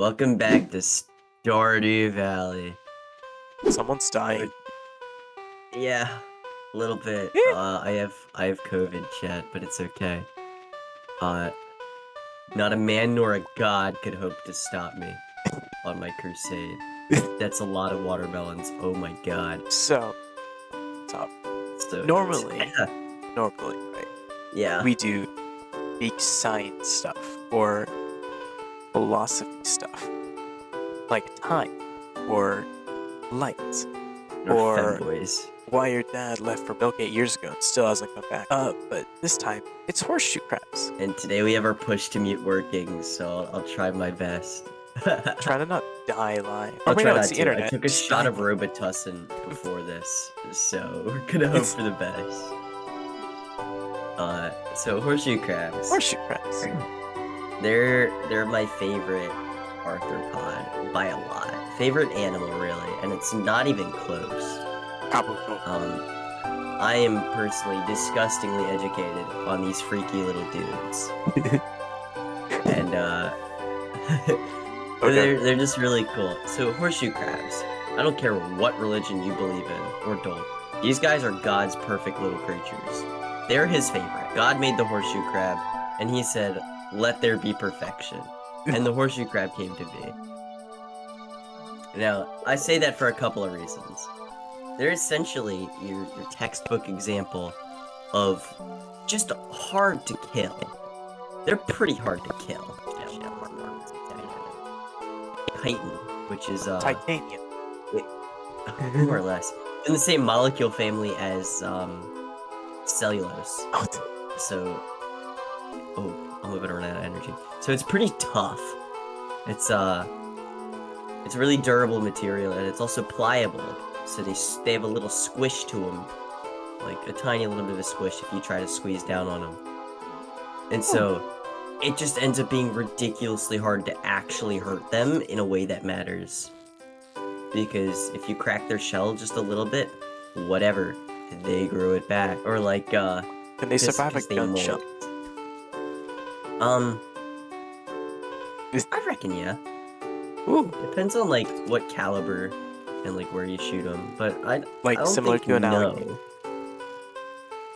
Welcome back to Stardew Valley. Someone's dying. Yeah, a little bit. Eh. I have COVID, chat, but it's okay. Uh, Not a man nor a god could hope to stop me on my crusade. That's a lot of watermelons. Oh my god. So, top. So Normally, right? yeah. We do big science stuff or philosophy stuff, like time or light Or or femboys. why your dad left for milk 8 years ago and still hasn't come back. But this time it's horseshoe crabs. And today we have our push to mute working, so I'll try my best. Try to not die live. I'll wait, try no, not it's the to. internet. I took a Just shot die of live. Robitussin before this, so we're gonna hope for the best. So horseshoe crabs. Horseshoe crabs. They're my favorite arthropod by a lot. Favorite animal, really, and it's not even close. I am personally disgustingly educated on these freaky little dudes. And, Okay. they're just really cool. So, horseshoe crabs. I don't care what religion you believe in, or don't. These guys are God's perfect little creatures. They're his favorite. God made the horseshoe crab, and he said, let there be perfection. And the horseshoe crab came to be. Now, I say that for a couple of reasons. They're essentially your textbook example of just hard to kill. They're pretty hard to kill. Chitin, which is Titanium. more or less in the same molecule family as cellulose. So, I'm moving around out of energy. So it's pretty tough. It's a really durable material, and it's also pliable. So they have a little squish to them, like a tiny little bit of a squish if you try to squeeze down on them. And so it just ends up being ridiculously hard to actually hurt them in a way that matters. Because if you crack their shell just a little bit, whatever, they grew it back. Or like, Can they survive a they gunshot? mold. I reckon, yeah. Ooh. Depends on, like, what caliber and, like, where you shoot them. But I don't similar think to an alligator.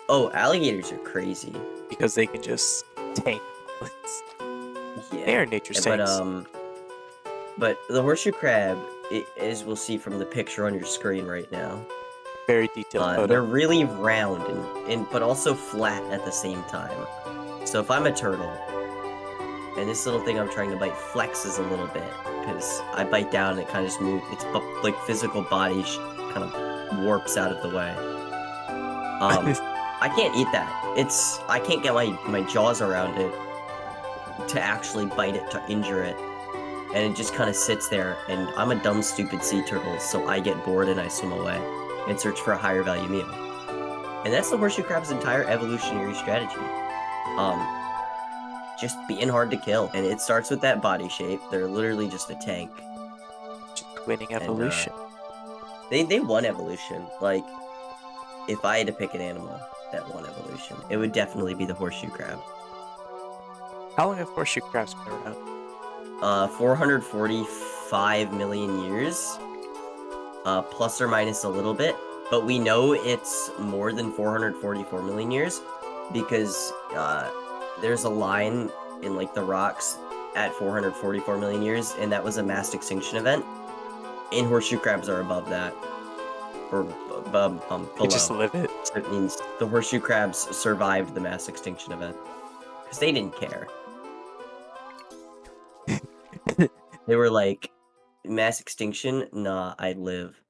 Oh, alligators are crazy. Because they can just tank. Yeah. They are nature's tanks. But the horseshoe crab, as we'll see from the picture on your screen right now, Very detailed photo. they're really round but also flat at the same time. So if I'm a turtle, and this little thing I'm trying to bite flexes a little bit, because I bite down and it kind of just moves, its like physical body kind of warps out of the way. I can't eat that. I can't get my jaws around it to actually bite it, to injure it. And it just kind of sits there, and I'm a dumb, stupid sea turtle, so I get bored and I swim away and search for a higher value meal. And that's the horseshoe crab's entire evolutionary strategy. Just being hard to kill. And it starts with that body shape. They're literally just a tank. Just winning evolution. And, they won evolution. Like, if I had to pick an animal that won evolution, it would definitely be the horseshoe crab. How long have horseshoe crabs been around? 445 million years. Plus or minus a little bit. But we know it's more than 444 million years because there's a line in, like, the rocks at 444 million years, and that was a mass extinction event. And horseshoe crabs are above that. Or below. They just live it. So it means the horseshoe crabs survived the mass extinction event. Because they didn't care. They were like, mass extinction? Nah, I'd live.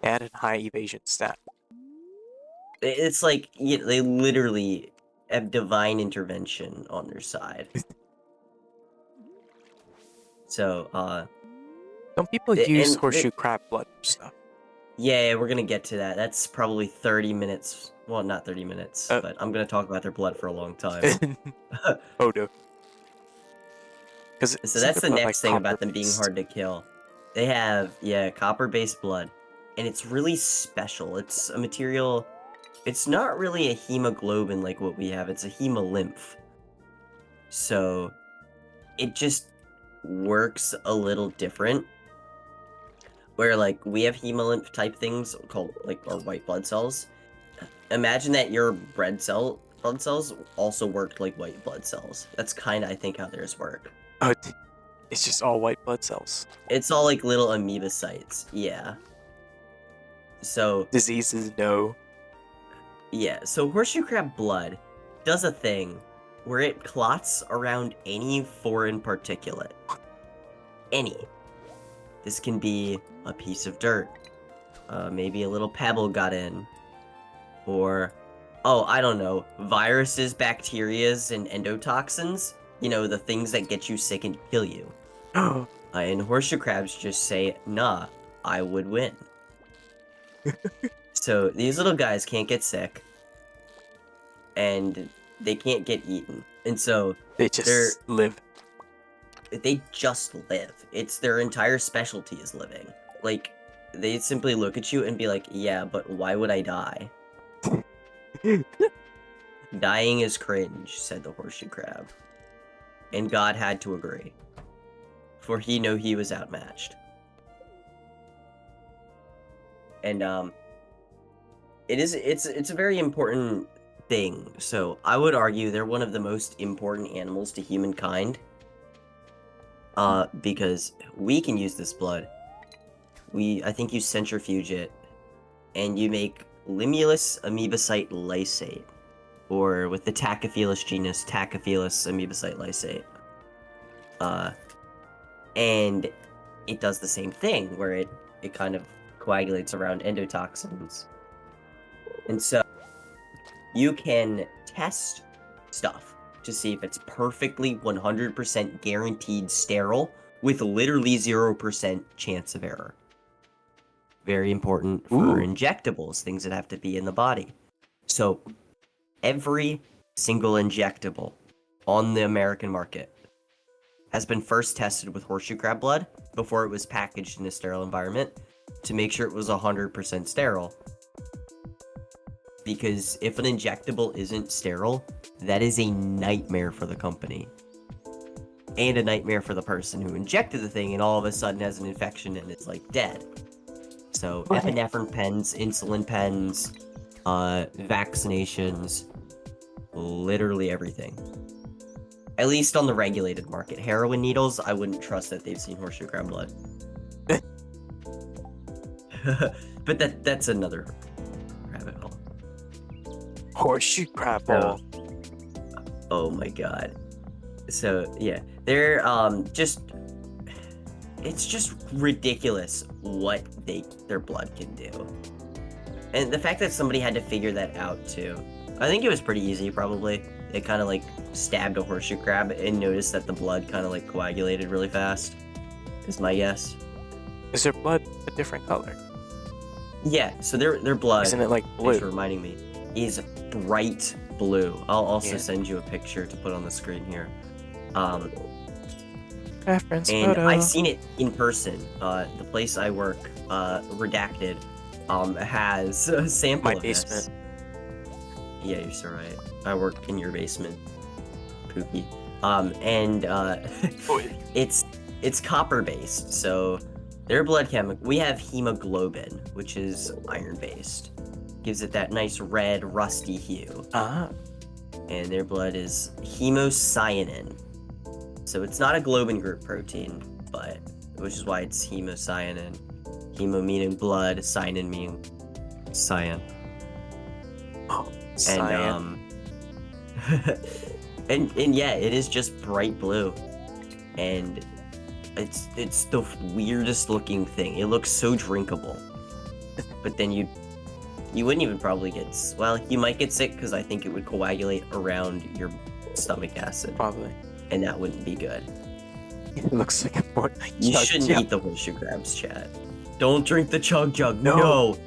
Add a high evasion stat. It's like, they literally have divine intervention on their side. So, Don't people use horseshoe crab blood for stuff? Yeah, we're gonna get to that. That's probably 30 minutes. Well, not 30 minutes, but I'm gonna talk about their blood for a long time. Oh, no. So that's the next thing about them being hard to kill. They have, copper-based blood. And it's really special. It's a material... It's not really a hemoglobin like what we have. It's a hemolymph. So, it just works a little different. Where, like, we have hemolymph type things called, like, our white blood cells. Imagine that your blood cells also worked like white blood cells. That's kind of, I think, how theirs work. Oh, it's just all white blood cells. It's all like little amoebocytes. Yeah. So Diseases, no. yeah. So horseshoe crab blood does a thing where it clots around any foreign particulate. Any. This can be a piece of dirt. Maybe a little pebble got in. Or, oh, I don't know, viruses, bacterias, and endotoxins. You know, the things that get you sick and kill you. And horseshoe crabs just say, nah, I would win. So these little guys can't get sick. And they can't get eaten. And so they just live. They just live. It's their entire specialty is living. Like, they simply look at you and be like, yeah, but why would I die? Dying is cringe, said the horseshoe crab. And God had to agree. For he knew he was outmatched. And, it's a very important thing. So, I would argue they're one of the most important animals to humankind. Because we can use this blood. I think you centrifuge it, and you make Limulus amoebocyte lysate, or with the Tachyphyllus genus, Tachyphyllus amoebocyte lysate. And it does the same thing, where it kind of coagulates around endotoxins. And so, you can test stuff to see if it's perfectly 100% guaranteed sterile with literally 0% chance of error. Very important for injectables, things that have to be in the body. So, every single injectable on the American market has been first tested with horseshoe crab blood before it was packaged in a sterile environment to make sure it was 100% sterile. Because if an injectable isn't sterile, that is a nightmare for the company. And a nightmare for the person who injected the thing and all of a sudden has an infection and it's like dead. So epinephrine pens, insulin pens, vaccinations, literally everything. At least on the regulated market. Heroin needles, I wouldn't trust that they've seen horseshoe crab blood. But that's another rabbit hole. Horseshoe crab ball. Oh my god. So yeah, they're it's just ridiculous what their blood can do. And the fact that somebody had to figure that out too. I think it was pretty easy probably. They kind of like stabbed a horseshoe crab and noticed that the blood kind of like coagulated really fast. Is my guess. Is their blood a different color? Yeah, so their blood, isn't it like blue? Thanks for reminding me, is bright blue. I'll also send you a picture to put on the screen here. Reference and photo. I've seen it in person. The place I work, Redacted, has a sample My of basement. this. Yeah, you're so right. I work in your basement, Pookie. And it's copper based, so their blood chemical. We have hemoglobin, which is iron based. Gives it that nice red, rusty hue. And their blood is hemocyanin. So it's not a globin group protein, but which is why it's hemocyanin. Hemo meaning blood, cyanin meaning cyan. Oh, cyan. And yeah, it is just bright blue. And it's the weirdest looking thing. It looks so drinkable. But then you wouldn't even probably get... Well, you might get sick because I think it would coagulate around your stomach acid. Probably. And that wouldn't be good. It looks like a more... You shouldn't eat the horseshoe crabs, chat. Don't drink the chug jug. No!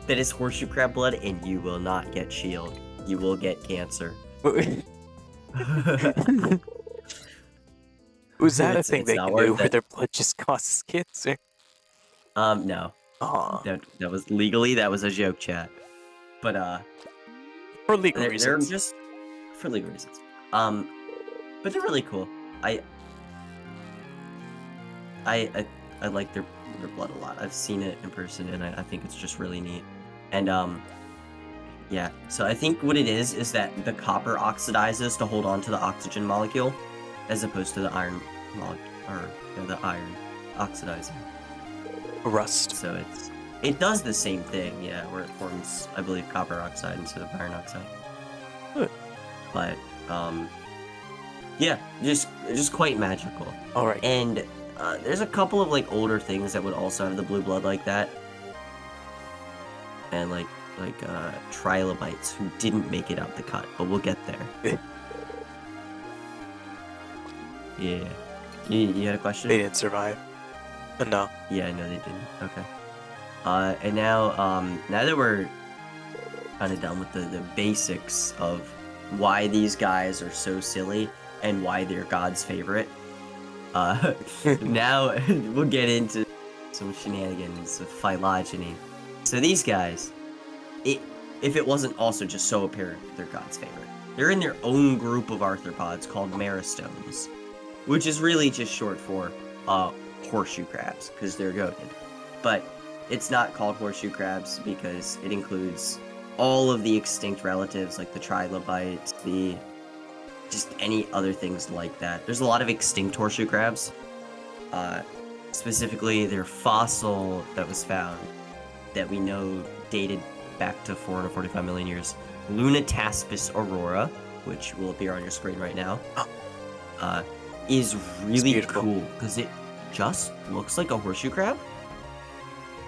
That is horseshoe crab blood and you will not get shield. You will get cancer. Was that a thing they can do where their blood just causes cancer? No. Aww. That was legally, that was a joke, chat. But, for legal reasons. They're just... For legal reasons. But they're really cool. I like their blood a lot. I've seen it in person, and I think it's just really neat. And yeah. So I think what it is that the copper oxidizes to hold on to the oxygen molecule, as opposed to the iron molecule, or the iron oxidizing. Rust. So it does the same thing, yeah, where it forms, I believe, copper oxide instead of iron oxide. Good. But yeah, just quite magical. All right. And there's a couple of like older things that would also have the blue blood like that, and like trilobites who didn't make it out the cut, but we'll get there. Yeah. You had a question? They didn't survive. No. Yeah, no, they didn't. Okay. And now that we're kind of done with the basics of why these guys are so silly and why they're God's favorite, now we'll get into some shenanigans of phylogeny. So these guys, if it wasn't also just so apparent they're God's favorite, they're in their own group of arthropods called meristomes, which is really just short for horseshoe crabs, because they're goated. But it's not called horseshoe crabs because it includes all of the extinct relatives, like the trilobites, just any other things like that. There's a lot of extinct horseshoe crabs. Specifically, their fossil that was found that we know dated back to 445 million years, Lunataspis aurora, which will appear on your screen right now, is really cool because it just looks like a horseshoe crab.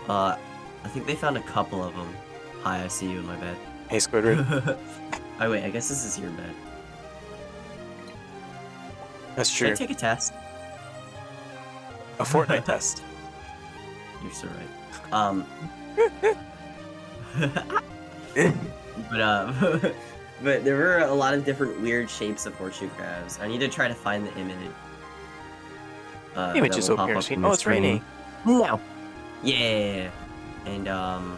I think they found a couple of them. Hi, I see you in my bed. Hey, Squidward. Oh wait, I guess this is your bed. That's Should true. I take a test? A Fortnite test. You're so right. But there were a lot of different weird shapes of horseshoe crabs. I need to try to find the image. Image is open. Oh, it's raining. No. Yeah. And oh,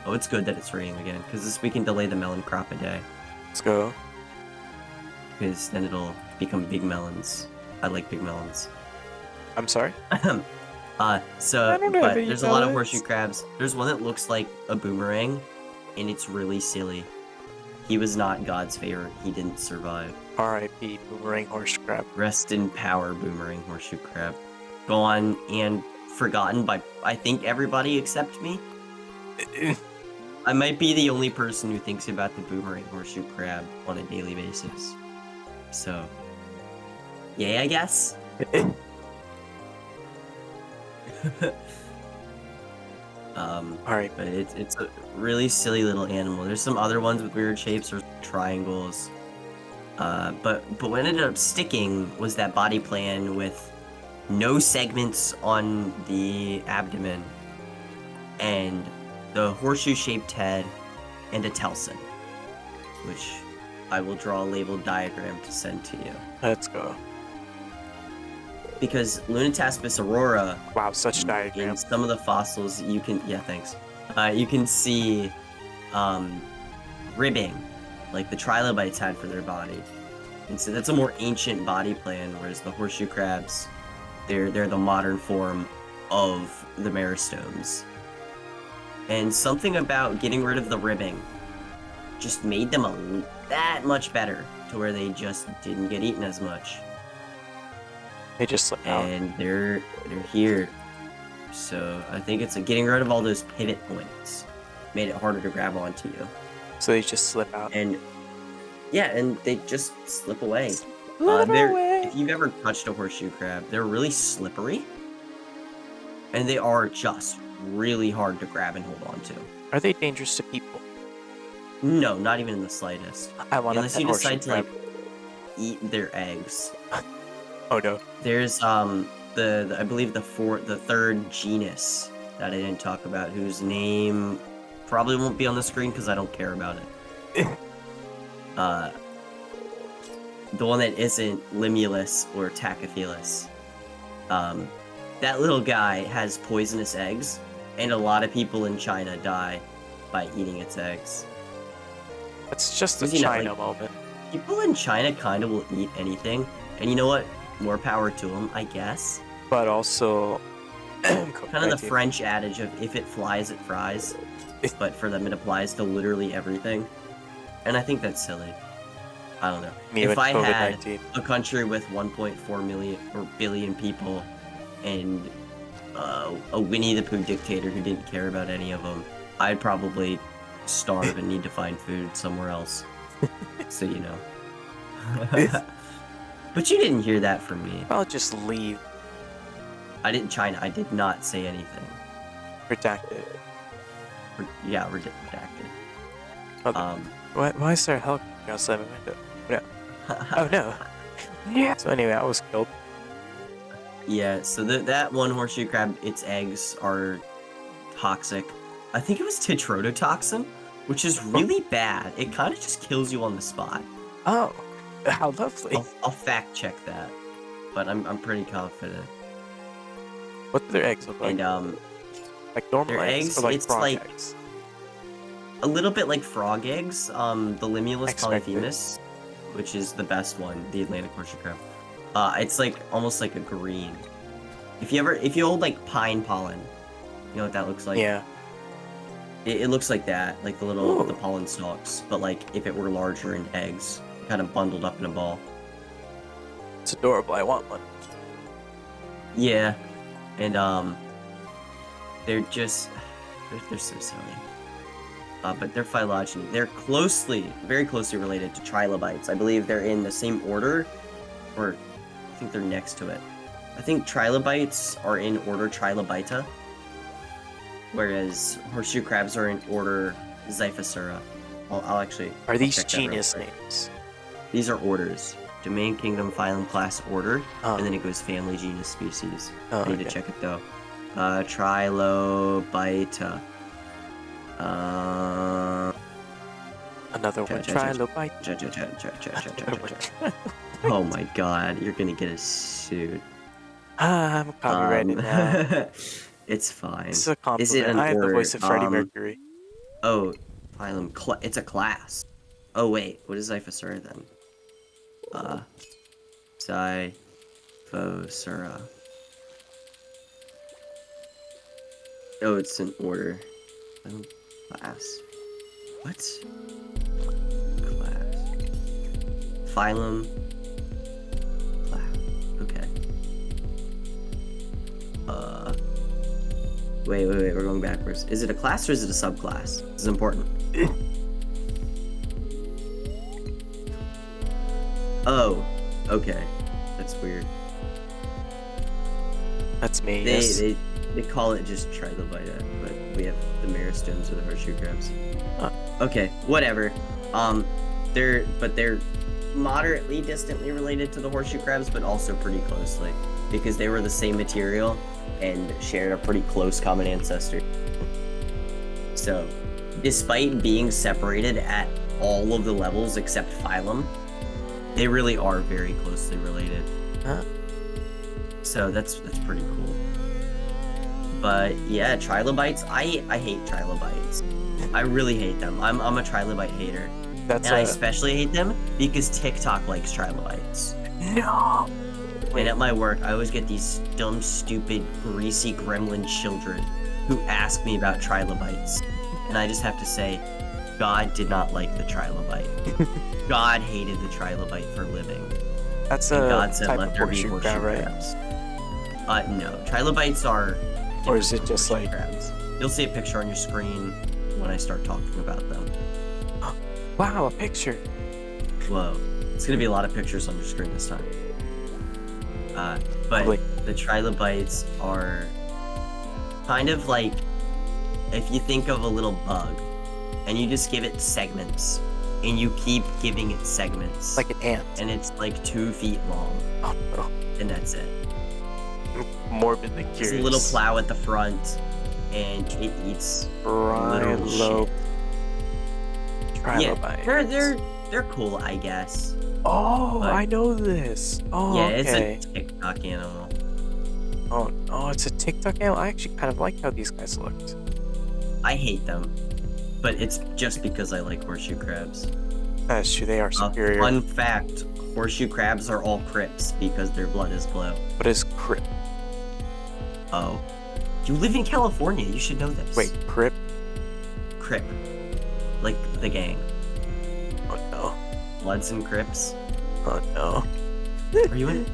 it's good that it's raining again, because this we can delay the melon crop a day. Let's go. Because then it'll become big melons. I like big melons. I'm sorry? So, don't know but any there's a lot of melons. horseshoe crabs. There's one that looks like a boomerang, and it's really silly. He was not God's favorite. He didn't survive. R.I.P. Boomerang Horseshoe Crab. Rest in power, boomerang horseshoe crab. Gone and forgotten by, I think, everybody except me. I might be the only person who thinks about the boomerang horseshoe crab on a daily basis. So, yeah, I guess. Alright. But it's a really silly little animal. There's some other ones with weird shapes or triangles. But what ended up sticking was that body plan with no segments on the abdomen and the horseshoe-shaped head and a telson, which I will draw a labeled diagram to send to you. Let's go. Because Lunataspis aurora, Wow, such in diagram. some of the fossils, you can, yeah, thanks. You can see ribbing, like the trilobites had for their body. And so that's a more ancient body plan, whereas the horseshoe crabs, they're the modern form of the meristomes. And something about getting rid of the ribbing just made them that much better, to where they just didn't get eaten as much. They just slip out. And they're here. So I think it's getting rid of all those pivot points made it harder to grab onto you. So they just slip out. And yeah, and they just slip away. Slip away. If you've ever touched a horseshoe crab, they're really slippery. And they are just really hard to grab and hold on to. Are they dangerous to people? No, not even in the slightest. I want Unless a you horseshoe decide to like crab. eat their eggs. Oh no. There's the I believe the third genus that I didn't talk about, whose name probably won't be on the screen because I don't care about it. The one that isn't Limulus or Tachyphyllus. That little guy has poisonous eggs, and a lot of people in China die by eating its eggs. It's just a Because, you know, China like, moment. People in China kind of will eat anything, and you know what? more power to them, I guess. But also, Kind of the French adage of if it flies, it fries. But for them, it applies to literally everything. And I think that's silly. I don't know. If I had a country with 1.4 million or billion people and a Winnie the Pooh dictator who didn't care about any of them, I'd probably starve and need to find food somewhere else. So, you know. But you didn't hear that from me. I'll just leave. I didn't China. I did not say anything. Redacted. Yeah, redacted. Okay. Why is there a helicopter outside my window? No. Oh no. Yeah. So anyway, I was killed. Yeah, so that one horseshoe crab, its eggs are toxic. I think it was tetrodotoxin, which is really bad. It kind of just kills you on the spot. Oh, how lovely. I'll fact check that, but I'm pretty confident. What do their eggs look like? And like normal their eggs, or like it's frog like eggs? a little bit like frog eggs. The Limulus polyphemus, which is the best one, the Atlantic horseshoe crab. It's like almost like a green. If you hold like pine pollen, you know what that looks like? Yeah. It looks like that, like the pollen stalks, but like if it were larger in eggs, kind of bundled up in a ball. It's adorable. I want one. Yeah, and they're just they're so silly. But they're phylogeny. They're very closely related to trilobites. I believe they're in the same order, or I think they're next to it. I think trilobites are in order Trilobita, whereas horseshoe crabs are in order Xiphosaura. I'll actually. Are these genus names? These are orders. Domain, kingdom, phylum, class, order, and then it goes family, genus, species. I need to check it though. Trilobita. Another one. Trilobite. Oh my god, you're gonna get us sued. I'm copyrighted now. It's fine. It's a compliment. Is it an I have order? the voice of Freddie Mercury. Oh, phylum. It's a class. Oh wait, what is Xiphosaura then? Xiphosaura. Oh, it's an order. Class. What? Class. Phylum. Class. Okay. Wait, we're going backwards. Is it a class or is it a subclass? This is important. Oh, okay. That's weird. That's me. They call it just Trilobita, but we have the meristomes or the horseshoe crabs. Okay, whatever. They're moderately distantly related to the horseshoe crabs, but also pretty closely because they were the same material and shared a pretty close common ancestor. So, despite being separated at all of the levels except phylum, they really are very closely related. So that's pretty cool. But yeah, trilobites. I hate trilobites. I really hate them. I'm a trilobite hater. I especially hate them because TikTok likes trilobites. No. And at my work, I always get these dumb, stupid, greasy gremlin children who ask me about trilobites. And I just have to say, God did not like the trilobite. God hated the trilobite for living. That's a God said, type let of there be horseshoe crab, right? crabs. No. Trilobites are... Or is it just like... crabs. You'll see a picture on your screen when I start talking about them. Wow, a picture. Whoa. It's going to be a lot of pictures on your screen this time. But the trilobites are kind of like if you think of a little bug and you just give it segments and you keep giving it segments. Like an ant. And it's like 2 feet long. Oh, no. And that's it. Morbidly curious. There's a little plow at the front and it eats literal shit. Trilobites. Yeah, they're cool, I guess. Oh, I know this. Oh, yeah, okay. It's a TikTok animal. Oh, it's a TikTok animal. I actually kind of like how these guys looked. I hate them, but it's just because I like horseshoe crabs. That's true. They are superior. Fun fact: horseshoe crabs are all crypts because their blood is blue. What is crypt? Oh. You live in California, you should know this. Wait, crypt? Crip. Like the gang. Oh no. Bloods and Crips. Oh no. Are you in?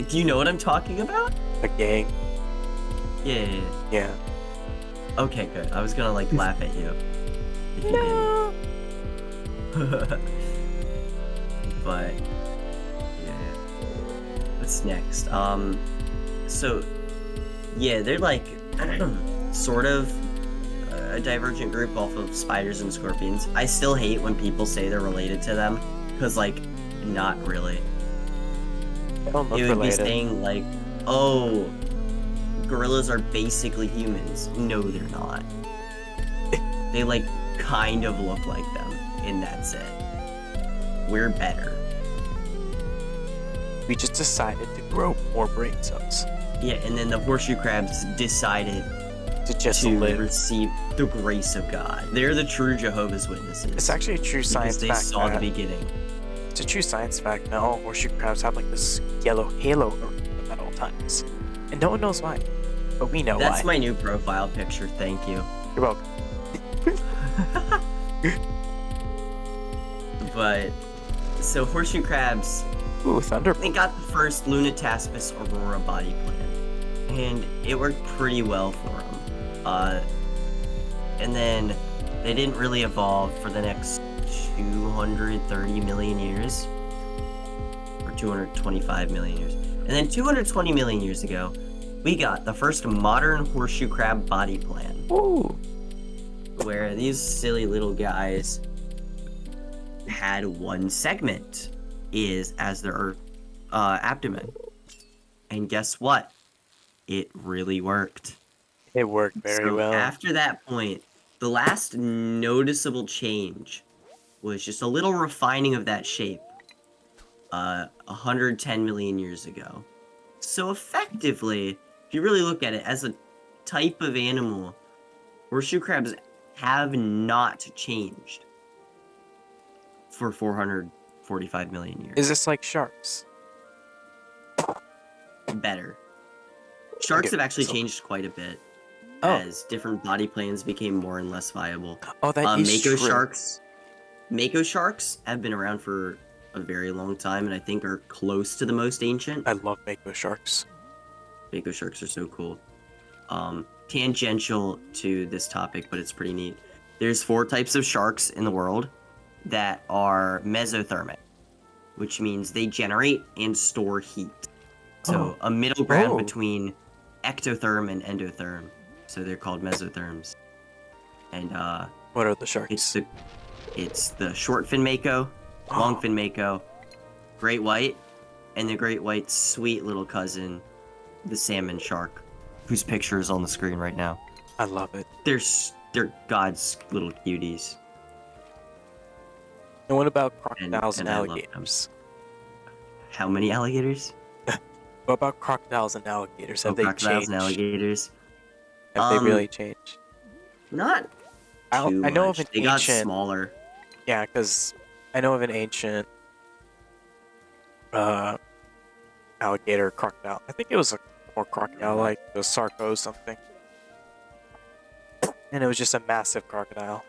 Do you know what I'm talking about? A gang? Yeah. Yeah. Okay, good. I was gonna like laugh at you. If you No. didn't. But yeah. What's next? So yeah, they're like sort of a divergent group off of spiders and scorpions. I still hate when people say they're related to them, because like, not really. They don't look It would related. be saying like, oh, gorillas are basically humans. No, they're not. They like kind of look like them, and that's it. We're better. We just decided to grow more brain cells. Yeah, and then the horseshoe crabs decided To just to live. receive the grace of God. They're the true Jehovah's Witnesses. It's actually a true science because they fact. saw the that- beginning. It's a true science fact that all horseshoe crabs have like this yellow halo around them at all times. And no one knows why. But we know That's why. my new profile picture, thank you. You're welcome. But, so horseshoe crabs, Ooh, thunder. they got the first Lunataspis aurora body plan, and it worked pretty well for them. And then they didn't really evolve for the next 230 million years, or 225 million years. And then 220 million years ago, we got the first modern horseshoe crab body plan, Ooh. where these silly little guys had one segment is as their abdomen. And guess what? It really worked. It worked very So well. after that point, the last noticeable change was just a little refining of that shape 110 million years ago. So effectively, if you really look at it as a type of animal, horseshoe crabs have not changed for 445 million years. Is this like sharks? Better. Sharks Okay, have actually so- changed quite a bit Oh. as different body plans became more and less viable. Oh, that is Mako true. Mako sharks have been around for a very long time, and I think are close to the most ancient. I love Mako sharks. Mako sharks are so cool. Tangential to this topic, but it's pretty neat. There's 4 types of sharks in the world that are mesothermic, which means they generate and store heat. So a middle ground Oh. between ectotherm and endotherm. So they're called mesotherms. And What are the sharks? it's the short fin mako, long fin mako, great white, and the great white's sweet little cousin, the salmon shark, whose picture is on the screen right now. I love it. They're God's little cuties. And what about crocodiles and, and I love them. alligators? How many alligators? What about crocodiles and alligators? Have they Crocodiles changed? and alligators. Have they really changed? Not I too know much. of an They got ancient- smaller. Yeah, because I know of an ancient alligator crocodile. I think it was a more crocodile, like it was Sarco something. And it was just a massive crocodile.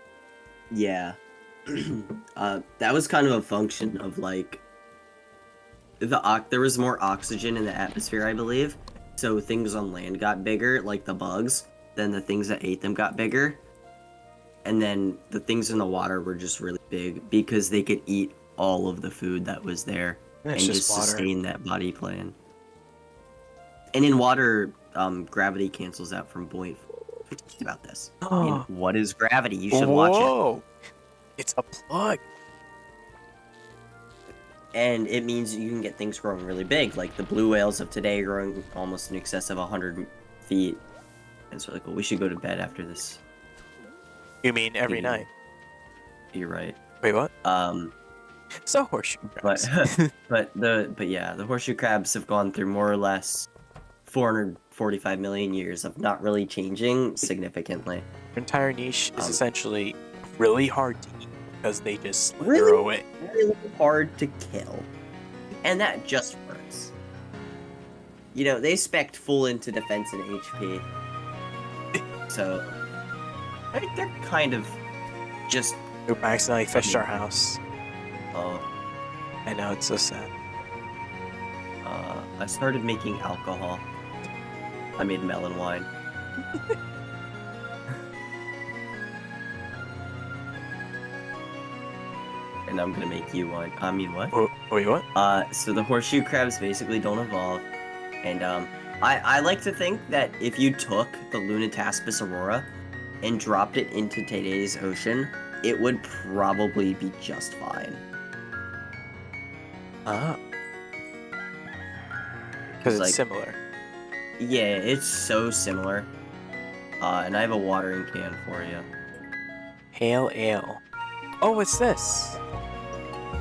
Yeah. That was kind of a function of like there was more oxygen in the atmosphere, I believe. So things on land got bigger, like the bugs. Then the things that ate them got bigger. And then the things in the water were just really big because they could eat all of the food that was there And and it's just just water. sustain that body plan. And in water, gravity cancels out from buoyant. Think about this. And what is gravity? You should watch it. Whoa! It's a plug. And it means you can get things growing really big, like the blue whales of today growing almost in excess of 100 feet. And it's really cool. We should go to bed after this. You mean every Yeah. night? You're right. Wait, what? Um, So horseshoe crabs. but the horseshoe crabs have gone through more or less 445 million years of not really changing significantly. Your entire niche is essentially really hard to eat because they just slither Really? away. Really hard to kill. And that just works. You know, they spec full into defense and HP. So, they're kind of just... Oop, I accidentally fished our house. Oh. I know, it's so sad. I started making alcohol. I made melon wine. And I'm gonna make you one. I mean, what? Wait, what? So the horseshoe crabs basically don't evolve. And, I like to think that if you took the Lunataspis aurora and dropped it into today's ocean, it would probably be just fine. Because it's like, similar. Yeah, it's so similar. And I have a watering can for you. Pale ale. Oh, what's this?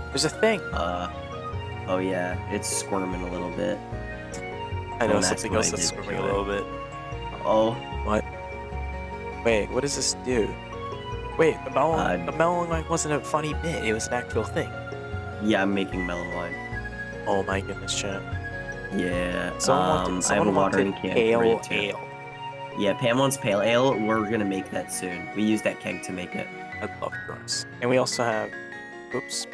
There's a thing. Oh yeah, it's squirming a little bit. I know something else that's squirming a little bit. Oh. What? Wait, what does this do? Wait, the melon wine wasn't a funny bit, it was an actual thing. Yeah, I'm making melon wine. Oh my goodness, chat. Yeah, someone I have a watering can pale ale. Yeah, Pam wants pale ale. We're gonna make that soon. We use that keg to make it. I love drugs. And we also have... Oops.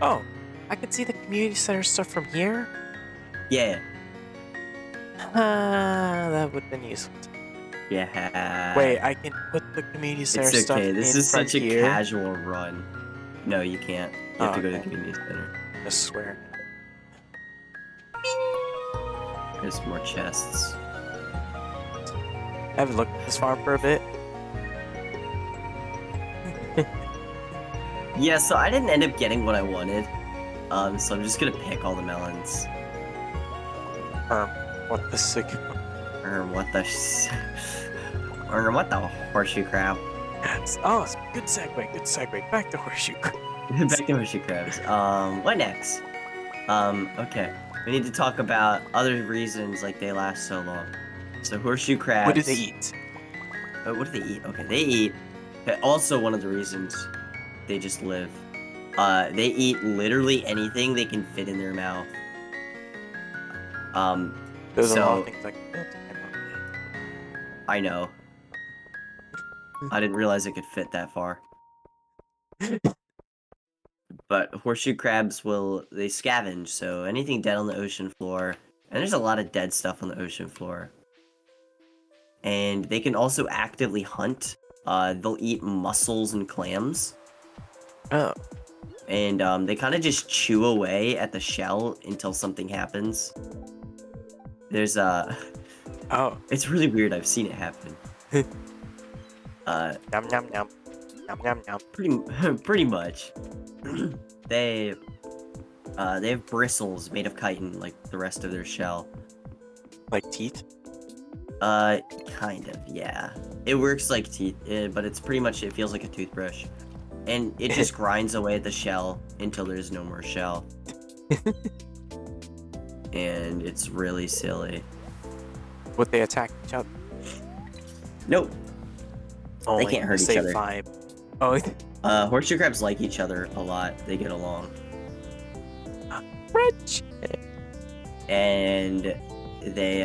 Oh, I can see the community center stuff from here? Yeah. That would have been useful. Yeah. Wait, I can put the community center stuff in This is such a here? casual run. No, you can't. You have to go to the community center. I swear. There's more chests. I haven't looked at this farm for a bit. Yeah, so I didn't end up getting what I wanted. So I'm just gonna pick all the melons. What the sick... what the horseshoe crab? Oh, good segue. Back to horseshoe crab. Back to horseshoe crabs. What next? Okay. We need to talk about other reasons like they last so long. So horseshoe crabs... What do they eat? What do they eat? Okay, they eat... Also one of the reasons they just live. They eat literally anything they can fit in their mouth. There's a lot of things like... I know. I didn't realize it could fit that far. But horseshoe crabs they scavenge, so anything dead on the ocean floor, and there's a lot of dead stuff on the ocean floor. And they can also actively hunt. They'll eat mussels and clams. Oh. And they kind of just chew away at the shell until something happens. There's Oh. It's really weird, I've seen it happen. Yum yum yum. Yum yum yum. Pretty much. They have bristles made of chitin like the rest of their shell. Like teeth? Kind of, yeah. It works like teeth, but it's pretty much, it feels like a toothbrush. And it just grinds away at the shell until there's no more shell. And it's really silly. Would they attack each other? Nope. Only they can't hurt the each same other. Vibe. Oh. Horseshoe crabs like each other a lot. They get along. Rich. And they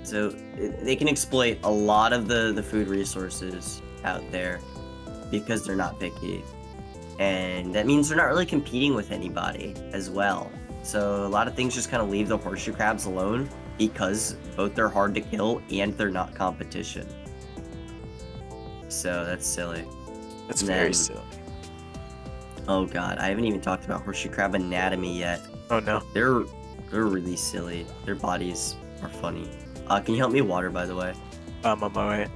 so they can exploit a lot of the food resources out there because they're not picky, and that means they're not really competing with anybody as well. So a lot of things just kind of leave the horseshoe crabs alone because both they're hard to kill and they're not competition. So that's silly. That's very silly. Oh god, I haven't even talked about horseshoe crab anatomy yet. Oh no. They're really silly. Their bodies are funny. Can you help me water, by the way? I'm on my way.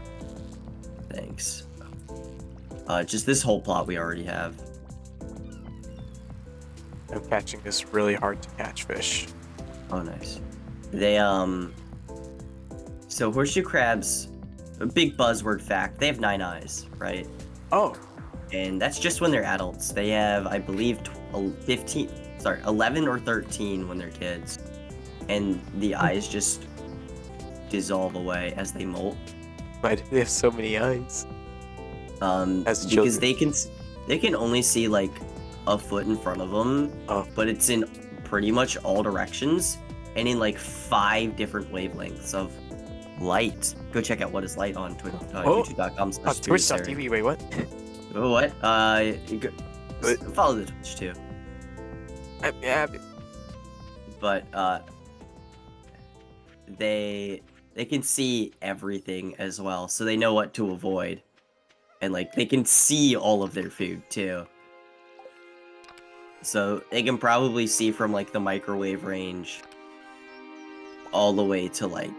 Thanks. Just this whole plot we already have. I'm catching this really hard to catch fish. Oh, nice. They, so horseshoe crabs, a big buzzword fact, they have 9 eyes, right? Oh. And that's just when they're adults. They have, I believe, 11 or 13 when they're kids. And the eyes just dissolve away as they molt. Why do they have so many eyes? As because they can only see like a foot in front of them, but it's in pretty much all directions and in like 5 different wavelengths of light. Go check out What Is Light on youtube.com/Twitch. Wait, what? Oh, what? Follow the Twitch too. Yeah. But they can see everything as well, so they know what to avoid, and like they can see all of their food too. So they can probably see from like the microwave range all the way to like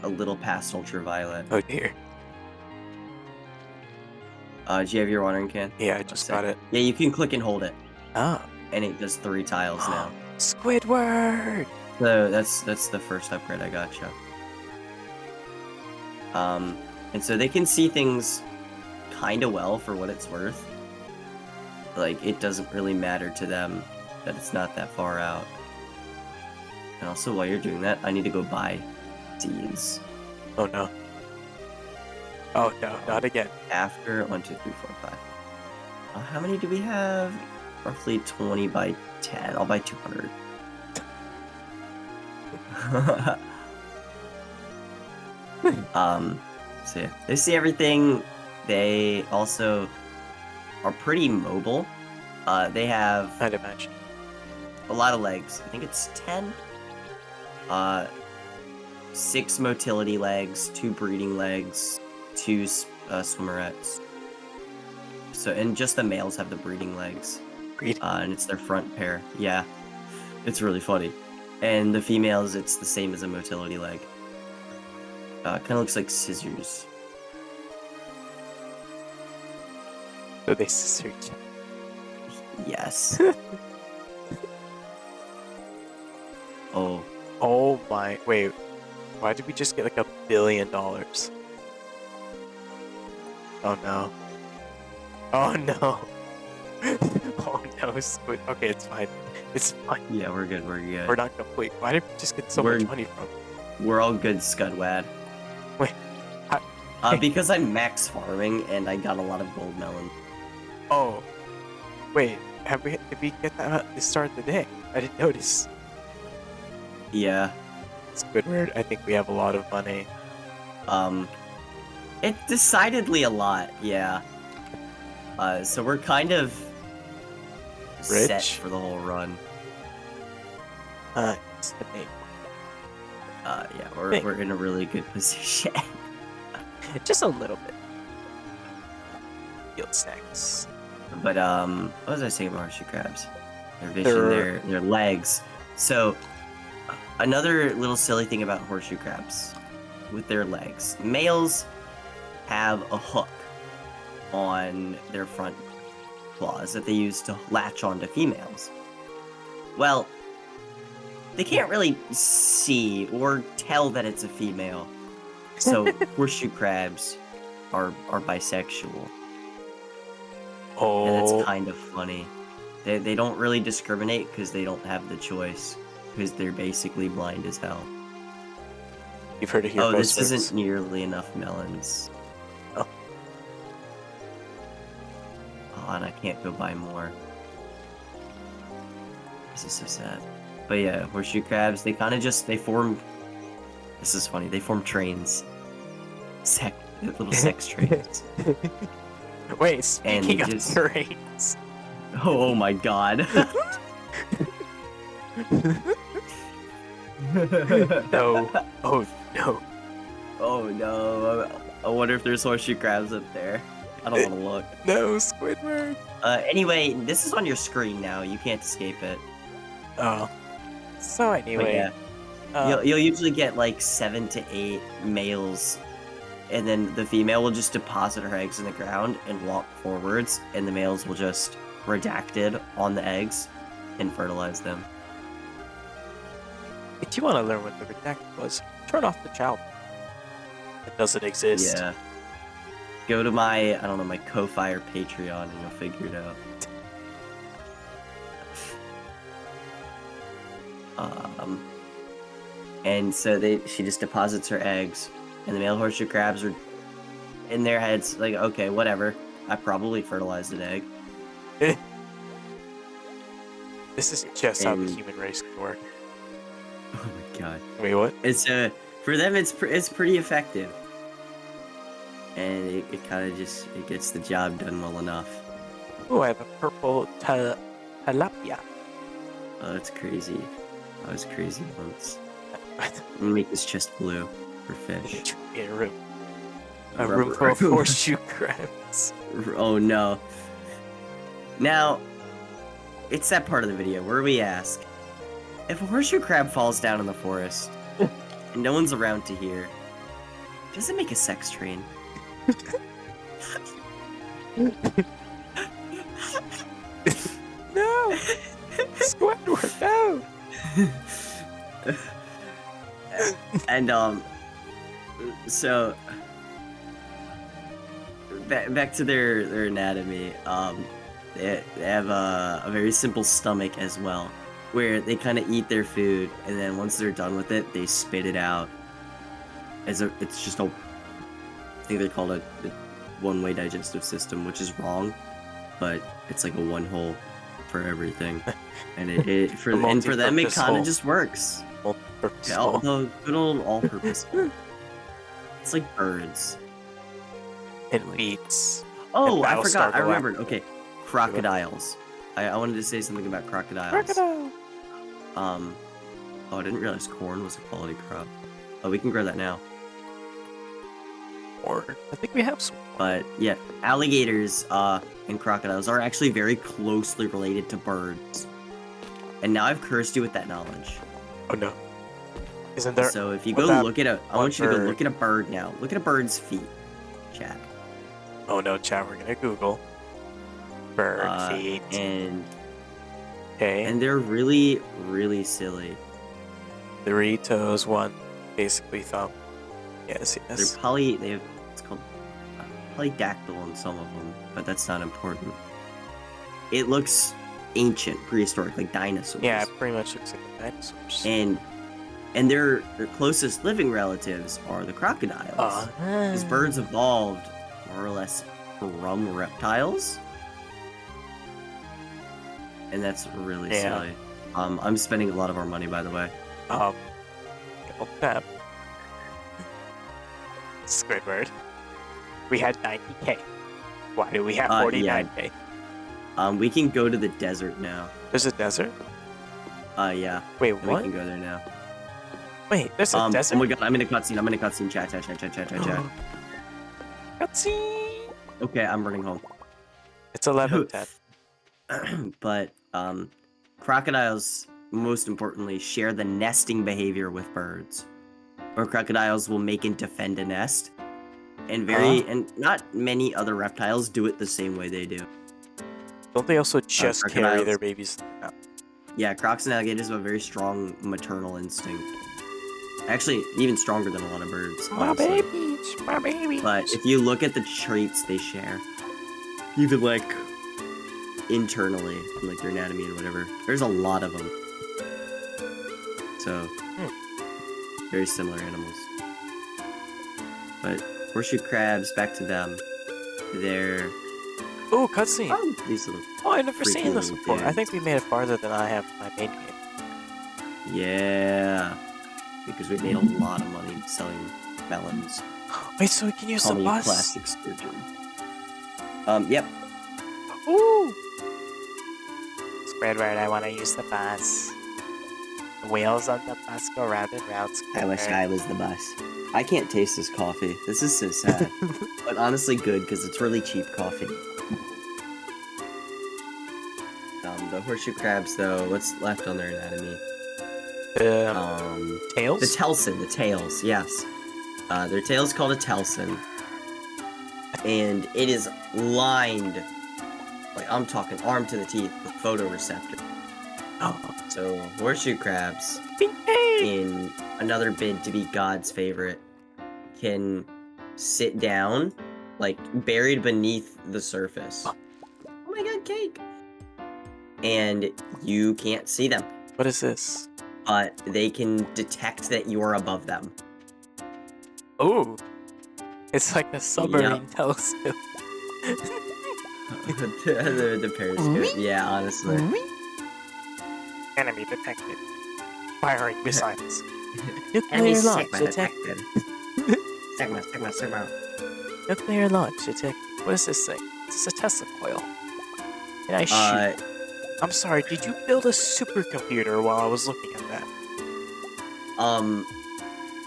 a little past ultraviolet. Oh dear. Do you have your watering can? Yeah, I just got it. Yeah, you can click and hold it. Oh. And it does 3 tiles now. Squidward! So that's the first upgrade I got you. And so they can see things kind of well for what it's worth. Like, it doesn't really matter to them that it's not that far out. And also, while you're doing that, I need to go buy seeds. Oh no. Oh no, not again. After 1, 2, 3, 4, 5. How many do we have? Roughly 20 by 10. I'll buy 200. So yeah, they see everything. They also are pretty mobile. They have I'd imagine a lot of legs. I think it's 10. 6 motility legs, 2 breeding legs, 2 swimmerettes. So, and just the males have the breeding legs. And it's their front pair. Yeah, it's really funny. And the females, it's the same as a motility leg. Kind of looks like scissors. So they scissored. Yes. Oh. Oh my, wait. Why did we just get like $1 billion? Oh no. Oh no. Oh no, Squid. Okay, it's fine. It's fine. Yeah, we're good, we're good. We're not complete. Why did we just get so much money from? We're all good, Scudwad. Wait. Because I'm max farming and I got a lot of gold melon. Oh. Wait, did we get that at the start of the day? I didn't notice. Yeah. Squidward, I think we have a lot of money. It's decidedly a lot, yeah. So we're kind of set Rich for the whole run. It's the name. Yeah, we're in a really good position. Just a little bit. Field snacks. But what was I saying about horseshoe crabs? Their vision, their legs. So another little silly thing about horseshoe crabs with their legs. Males have a hook on their front claws that they use to latch onto females. Well, they can't really see or tell that it's a female. So horseshoe crabs are bisexual. Oh. And that's kind of funny. They don't really discriminate because they don't have the choice. Because they're basically blind as hell. You've heard it here. Oh, this isn't nearly enough melons. Oh. Oh, and I can't go buy more. This is so sad. But yeah, horseshoe crabs, they kind of just, they form... This is funny, they form trains. Little sex trains. Wait, speaking of just... trains. Oh my god. No. Oh no. Oh no. I wonder if there's horseshoe crabs up there. I don't want to look. No, Squidward. Anyway, this is on your screen now. You can't escape it. Oh. So anyway. Yeah. You'll usually get like 7 to 8 males, and then the female will just deposit her eggs in the ground and walk forwards, and the males will just redacted on the eggs and fertilize them. If you want to learn what the redacted was, turn off the child. It doesn't exist. Yeah. Go to my, I don't know, my Ko-Fi or Patreon and you'll figure it out. And so she just deposits her eggs, and the male horseshoe crabs are in their heads like, okay, whatever. I probably fertilized an egg. This is just how the And human race can work. oh my god, Wait, what? it's for them it's pretty effective, and it kind of just it gets the job done well enough. Oh, I have a purple tilapia. Oh, that's crazy. I was crazy once. I'm gonna make this chest blue for fish. In a room full of horseshoe crabs. Oh no. Now, it's that part of the video where we ask, if a horseshoe crab falls down in the forest, and no one's around to hear, does it make a sex train? No! Squidward, no! And so back to their anatomy. They have a very simple stomach as well, where they kind of eat their food, and then once they're done with it, they spit it out. It's just a, I think they call it a one-way digestive system, which is wrong, but it's like a one hole for everything, and for them it kind of just works. Multi-purpose Yeah, hole. the good old all-purpose hole. It's like birds. It beats. Oh, I Battlestar forgot. I Galactica. remembered. Okay, crocodiles. I wanted to say something about crocodiles. Crocodile! Oh, I didn't realize corn was a quality crop. Oh, we can grow that now. Or I think we have some. But yeah, alligators and crocodiles are actually very closely related to birds. And now I've cursed you with that knowledge. Oh no. Isn't there? So if you what go about look at I want you to go bird? look at a bird now. Look at a bird's feet, chat. Oh no, chat, we're gonna Google. Bird feet. And Okay. they're really, really silly. 3 toes, 1 basically thumb. Yes, They're yes. they have, it's called polydactyl on some of them, but that's not important. It looks ancient, prehistoric, like dinosaurs. Yeah, it pretty much looks like the dinosaurs. And their closest living relatives are the crocodiles. Because birds evolved more or less from reptiles. And that's really silly. I'm spending a lot of our money, by the way. Double tap. Squidward. We had 90k. Why do we have 49k? We can go to the desert now. There's a desert? Yeah. Wait, We what? can go there now. Wait, there's a desert? Oh my god, I'm in a cutscene. Chat. Cutscene! Okay, I'm running home. It's 11:10. But, crocodiles, most importantly, share the nesting behavior with birds. Or crocodiles will make and defend a nest. And and not many other reptiles do it the same way they do. Don't they also just carry crocodiles. their babies? Yeah, crocs and alligators have a very strong maternal instinct. Actually, even stronger than a lot of birds. Honestly. My babies. But if you look at the traits they share, even like internally, like their anatomy and whatever, there's a lot of them. So, very similar animals. But horseshoe crabs, back to them. They're Oh, cutscene. these little. Oh, I've never seen this freaking before. I dudes. think we made it farther than I have my main game. Yeah, because we made a lot of money selling melons. Wait, so we can use Call the me a bus? plastic sturgeon. Yep. Ooh! Squidward, I want to use the bus. The wheels on the bus go round and round. I wish Squidward. I was the bus. I can't taste this coffee. This is so sad. But honestly good, because it's really cheap coffee. The horseshoe crabs, though, what's left on their anatomy? Tails? The telson, the tails, yes. Their tail's called a telson. And it is lined, like I'm talking arm to the teeth, with photoreceptors. Oh. So, horseshoe crabs, in another bid to be God's favorite, can sit down, like, buried beneath the surface. Oh my god, cake! And you can't see them. What is this? But they can detect that you're above them. Oh! It's like a submarine telescope. the periscope, yeah, honestly. Enemy detected. Firing missiles. Enemy Nuclear launch Sigma detected. detected. Sigma. Nuclear launch detected. What is this thing? Is this a Tesla coil? Can I shoot? I'm sorry, did you build a supercomputer while I was looking at that?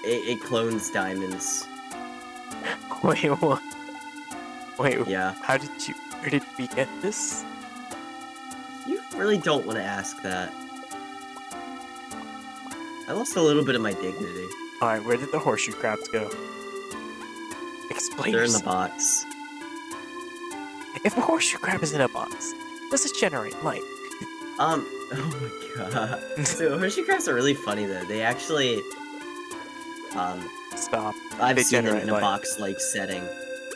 It clones diamonds. Wait, what? Wait, Yeah. where did we get this? You really don't want to ask that. I lost a little bit of my dignity. Alright, where did the horseshoe crabs go? Explain They're in the yourself. box. If a horseshoe crab is in a box, does it generate light? Oh my god. So horseshoe crabs are really funny though. They actually, Stop. I've They seen them generate in a light. box-like setting,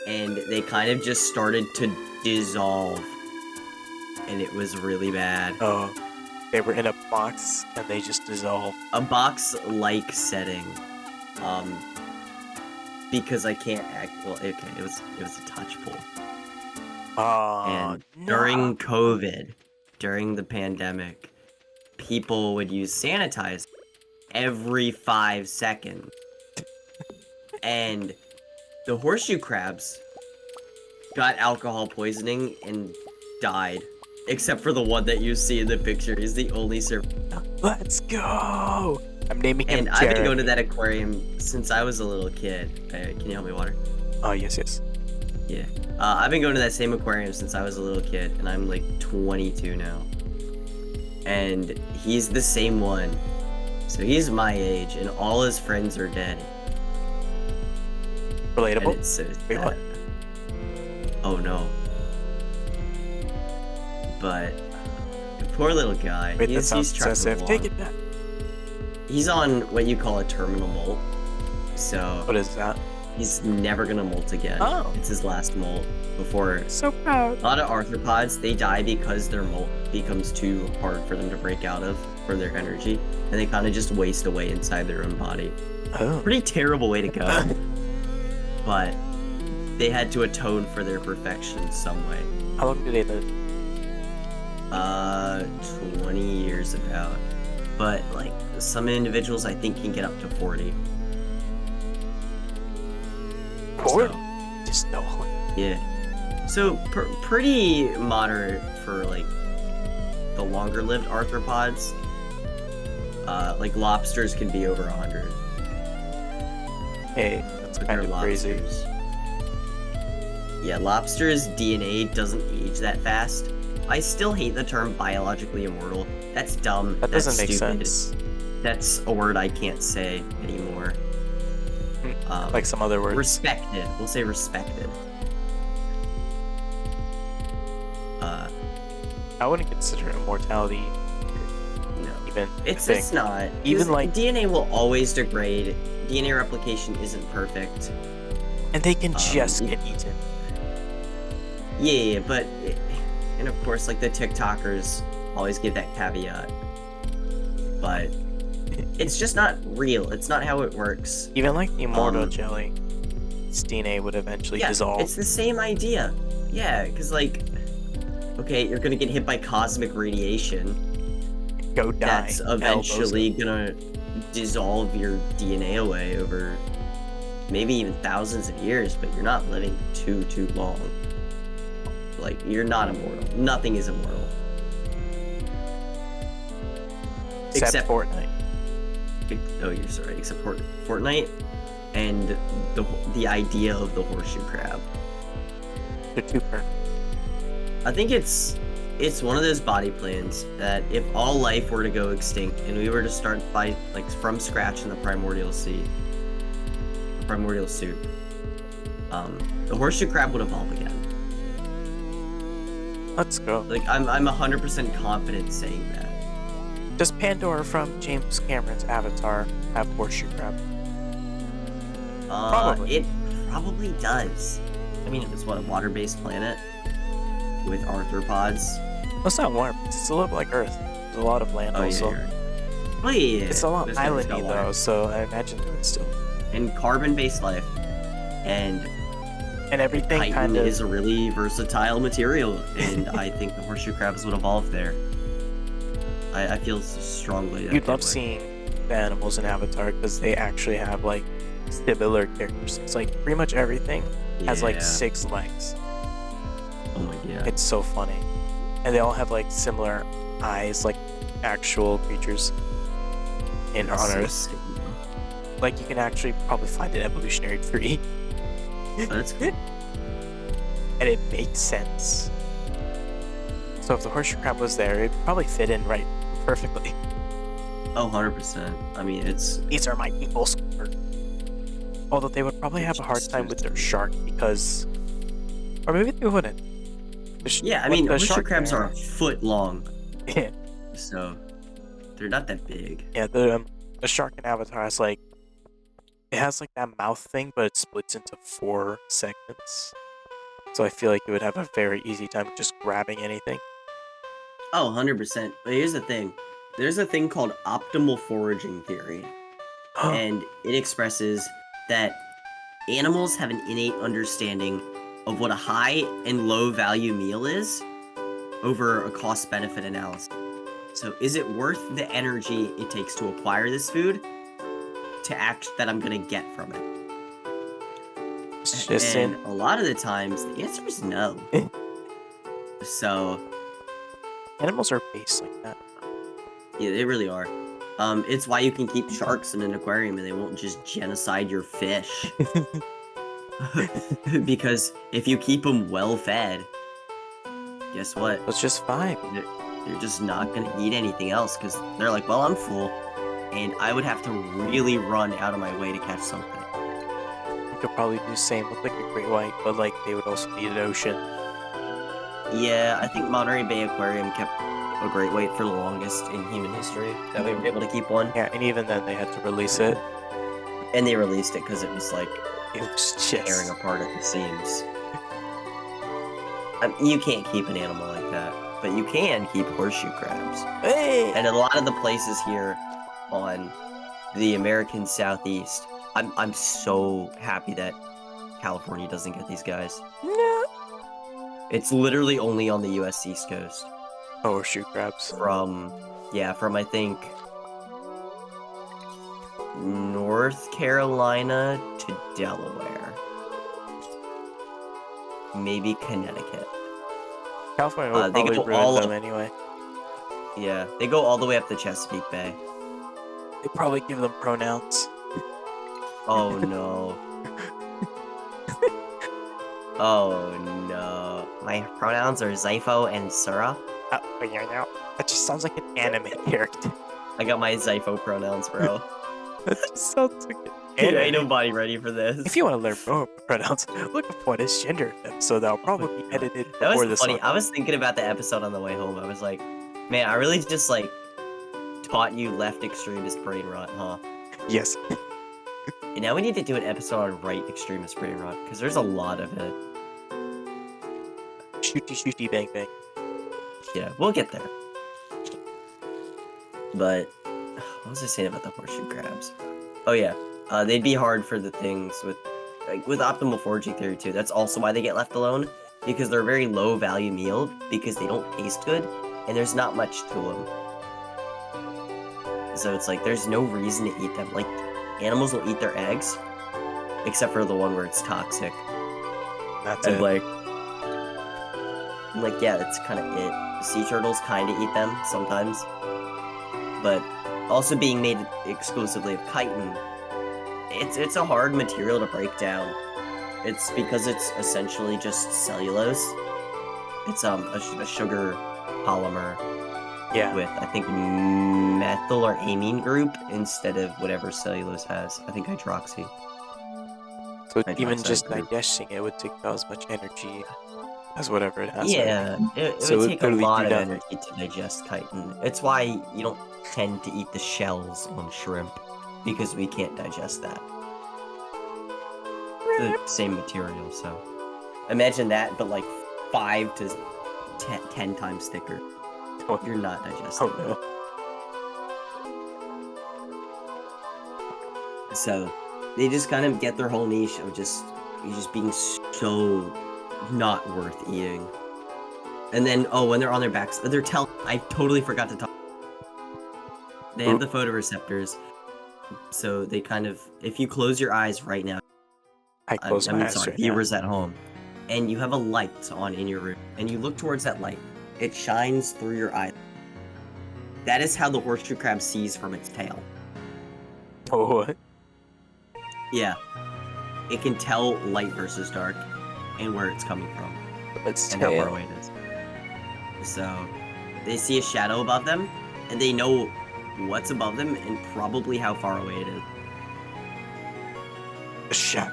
and they kind of just started to dissolve, and it was really bad. Oh, they were in a box and they just dissolved. A box-like setting, because I can't act. Well, okay, it was a touch pull. And during COVID, during the pandemic, people would use sanitizer every 5 seconds. And the horseshoe crabs got alcohol poisoning and died. Except for the one that you see in the picture is the only survivor. Let's go! I'm naming him And I've been Jared. going to that aquarium since I was a little kid. Can you help me water? Oh, yes. Yeah. I've been going to that same aquarium since I was a little kid, and I'm like 22 now. And he's the same one. So he's my age, and all his friends are dead. Relatable? And it's so Wait, sad. what? Oh no. But poor little guy. Wait, that he's sounds trucking excessive. along. Take it back. He's on what you call a terminal molt. So What is that? he's never gonna molt again. Oh. It's his last molt before. So proud. A lot of arthropods, they die because their molt becomes too hard for them to break out of for their energy, and they kind of just waste away inside their own body. Oh. Pretty terrible way to go. But they had to atone for their perfection some way. How long do they live? 20 years about. But like some individuals, I think can get up to 40. 4? So, Just no. yeah. So pretty moderate for like the longer lived arthropods. Like lobsters can be over 100. Hey, that's But kind they're of crazy. lobsters. Yeah, lobsters' DNA doesn't age that fast. I still hate the term biologically immortal. That's dumb. That That's doesn't make stupid. sense. That's a word I can't say anymore. Like some other words. Respected. We'll say respected. I wouldn't consider immortality No. even a It's thing. not. Even Because like- DNA will always degrade. DNA replication isn't perfect. And they can just yeah. get eaten. Yeah, but and of course, like the TikTokers always give that caveat. But it's just not real. It's not how it works. Even like the immortal jelly, its DNA would eventually Yeah, dissolve. it's the same idea. Yeah, because like, okay, you're gonna get hit by cosmic radiation. Go die. That's eventually gonna dissolve your DNA away over maybe even thousands of years, but you're not living too long. Like, you're not immortal. Nothing is immortal. Except Fortnite. Oh, you're sorry. Except Fortnite and the idea of the horseshoe crab. They're too perfect. I think it's one of those body plans that if all life were to go extinct and we were to start by like from scratch in the primordial soup, the horseshoe crab would evolve again. Let's go. Like I'm 100% confident saying that. Does Pandora from James Cameron's Avatar have horseshoe crab? Probably. It probably does. I mean, it's what, a water-based planet with arthropods. Well, it's not warm. It's a little like Earth. There's a lot of land also. Yeah. Oh yeah. It's a lot This one's got islandy water. though, so I imagine it would still. And carbon-based life. And And everything chitin kind of is a really versatile material, and I think the horseshoe crabs would evolve there. I feel strongly that You'd they love would. seeing the animals in Avatar because they actually have like similar characters. It's like pretty much everything has like Yeah. 6 legs. Oh my god. It's so funny, and they all have like similar eyes, like actual creatures on Earth. So sick, man. Like you can actually probably find an evolutionary tree, Oh, that's cool. and it makes sense. So if the horseshoe crab was there, it'd probably fit in right perfectly. Oh, 100%. I mean, it's These are my people. Although they would probably have a hard time with their shark because, or maybe they wouldn't. yeah. I mean, the horseshoe shark crabs there- are a foot long, Yeah, so they're not that big. yeah. The shark in Avatar has like, it has like that mouth thing, but it splits into 4 segments. So I feel like it would have a very easy time just grabbing anything. Oh, 100%. But here's the thing. There's a thing called optimal foraging theory, and it expresses that animals have an innate understanding of what a high and low value meal is over a cost-benefit analysis. So is it worth the energy it takes to acquire this food to act that I'm gonna get from it? It's just And a lot of the times the answer is no. So animals are based like that. yeah, they really are. It's why you can keep sharks in an aquarium and they won't just genocide your fish. Because if you keep them well fed, guess what? It's just fine. They're just not gonna eat anything else because they're like, well, I'm full, and I would have to really run out of my way to catch something. You could probably do the same with like a great white, but like they would also be in the ocean. Yeah, I think Monterey Bay Aquarium kept a great white for the longest in human history. That we were able to keep one. Yeah, and even then they had to release it. And they released it because it was like It was tearing just apart at the seams. You can't keep an animal like that, but you can keep horseshoe crabs. hey. And a lot of the places here on the American Southeast, I'm so happy that California doesn't get these guys. No. It's literally only on the U.S. East Coast. Horseshoe crabs. From I think North Carolina to Delaware. Maybe Connecticut. California would they probably go ruin all them up- anyway. Yeah, they go all the way up the Chesapeake Bay. They probably give them pronouns. Oh no. Oh no. My pronouns are Zypho and Sura. That just sounds like an anime character. I got my Zypho pronouns, bro. That just sounds like an Ain't anime. nobody ready for this. If you want to learn more pronouns, look up what is gender episode that'll probably be edited That before was this funny. one. I was thinking about the episode on the way home. I was like, man, I really just like taught you left extremist brain rot, huh? Yes. And now we need to do an episode on right extremist brain rot because there's a lot of it. Shooty bang bang. Yeah, we'll get there. But what was I saying about the horseshoe crabs? Oh yeah, they'd be hard for the things with optimal foraging theory too. That's also why they get left alone, because they're a very low value meal because they don't taste good and there's not much to them. So it's like there's no reason to eat them. Like animals will eat their eggs, except for the one where it's toxic. That's And it. like yeah, that's kind of it. Sea turtles kind of eat them sometimes, but also being made exclusively of chitin, it's a hard material to break down. It's because it's essentially just cellulose. It's a sugar polymer Yeah. with I think methyl or amine group instead of whatever cellulose has. I think hydroxy. So Hydroxide even just group. digesting it would take about as much energy as whatever it has. Yeah, it So it would would take totally a lot do of that. energy to digest chitin. It's why you don't tend to eat the shells on shrimp, because we can't digest that. The same material, so. Imagine that, but like 5 to 10 times thicker. Oh. You're not digesting Oh no. So, they just kind of get their whole niche of just being so not worth eating. And then, when they're on their backs, I totally forgot to talk. They have the photoreceptors, so they kind of, if you close your eyes right now, I close my eyes sorry, right now. viewers at home, and you have a light on in your room, and you look towards that light, it shines through your eye. That is how the horseshoe crab sees from its tail. Oh, what? Yeah. It can tell light versus dark, and where it's coming from, and how far away it is. So, they see a shadow above them, and they know what's above them and probably how far away it is. A shadow.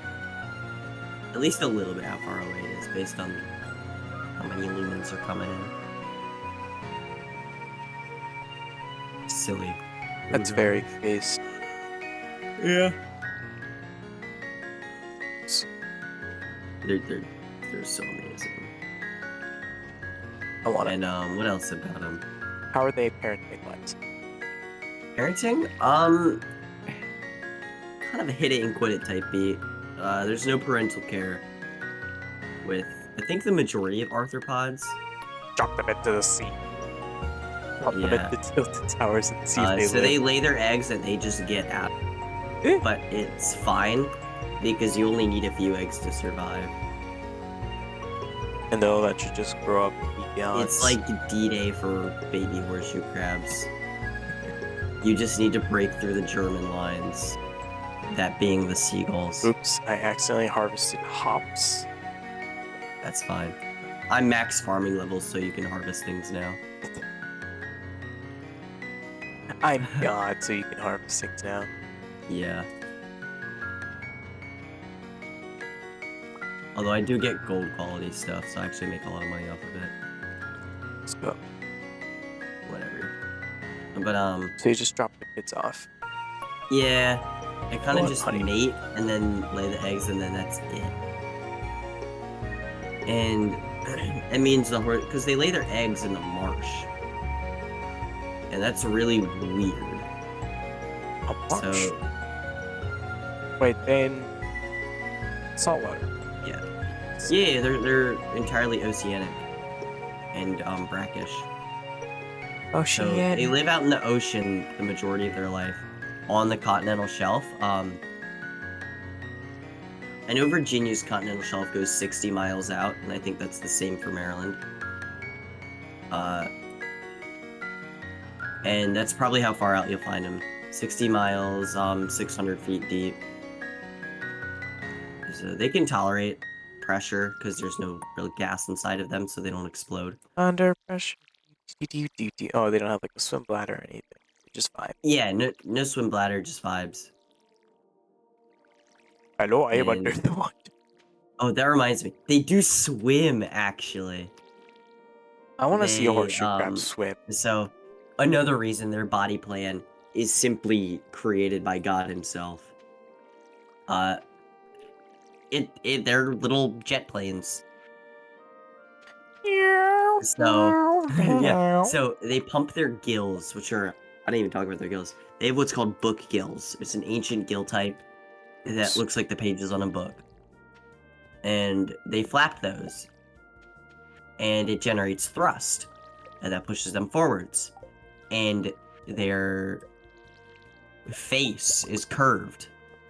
At least a little bit how far away it is, based on how many lumens are coming in. Silly. That's very based. Yeah. They're so amazing. I want it. And what else about them? How are they parenting-wise? Parenting? Kind of a hit it and quit it type beat. There's no parental care with, I think, the majority of arthropods. Drop them into the sea. Drop them into tilted towers and see if they so live. they lay their eggs and they just get out. But it's fine, because you only need a few eggs to survive. And they'll let you just grow up and be gone. It's like D-Day for baby horseshoe crabs. You just need to break through the German lines. That being the seagulls. Oops, I accidentally harvested hops. That's fine. I'm max farming levels, so you can harvest things now. I'm God, so you can harvest things now. Yeah. Although I do get gold quality stuff, so I actually make a lot of money off of it. Let's go. Whatever. But, So you just drop the kids off. yeah. I kind of just honey. mate, and then lay the eggs, and then that's it. And it means the horse, because they lay their eggs in the marsh. And that's really weird. A marsh? So, wait, then saltwater. yeah, they're entirely oceanic and brackish. Oceanic. So they live out in the ocean the majority of their life, on the continental shelf. I know Virginia's continental shelf goes 60 miles out, and I think that's the same for Maryland. And that's probably how far out you'll find them. 60 miles, 600 feet deep. So they can tolerate pressure, because there's no real gas inside of them, so they don't explode. Under pressure. Oh, they don't have like a swim bladder or anything. They're just fine. Yeah, no swim bladder, just vibes. Hello, I am under the water. Oh, that reminds me. They do swim, actually. I want to see a horseshoe crab swim. So, another reason their body plan is simply created by God himself. They're little jet planes. So, yeah. So, they pump their gills, which are, I didn't even talk about their gills. They have what's called book gills. It's an ancient gill type that looks like the pages on a book. And they flap those. And it generates thrust. And that pushes them forwards. And their face is curved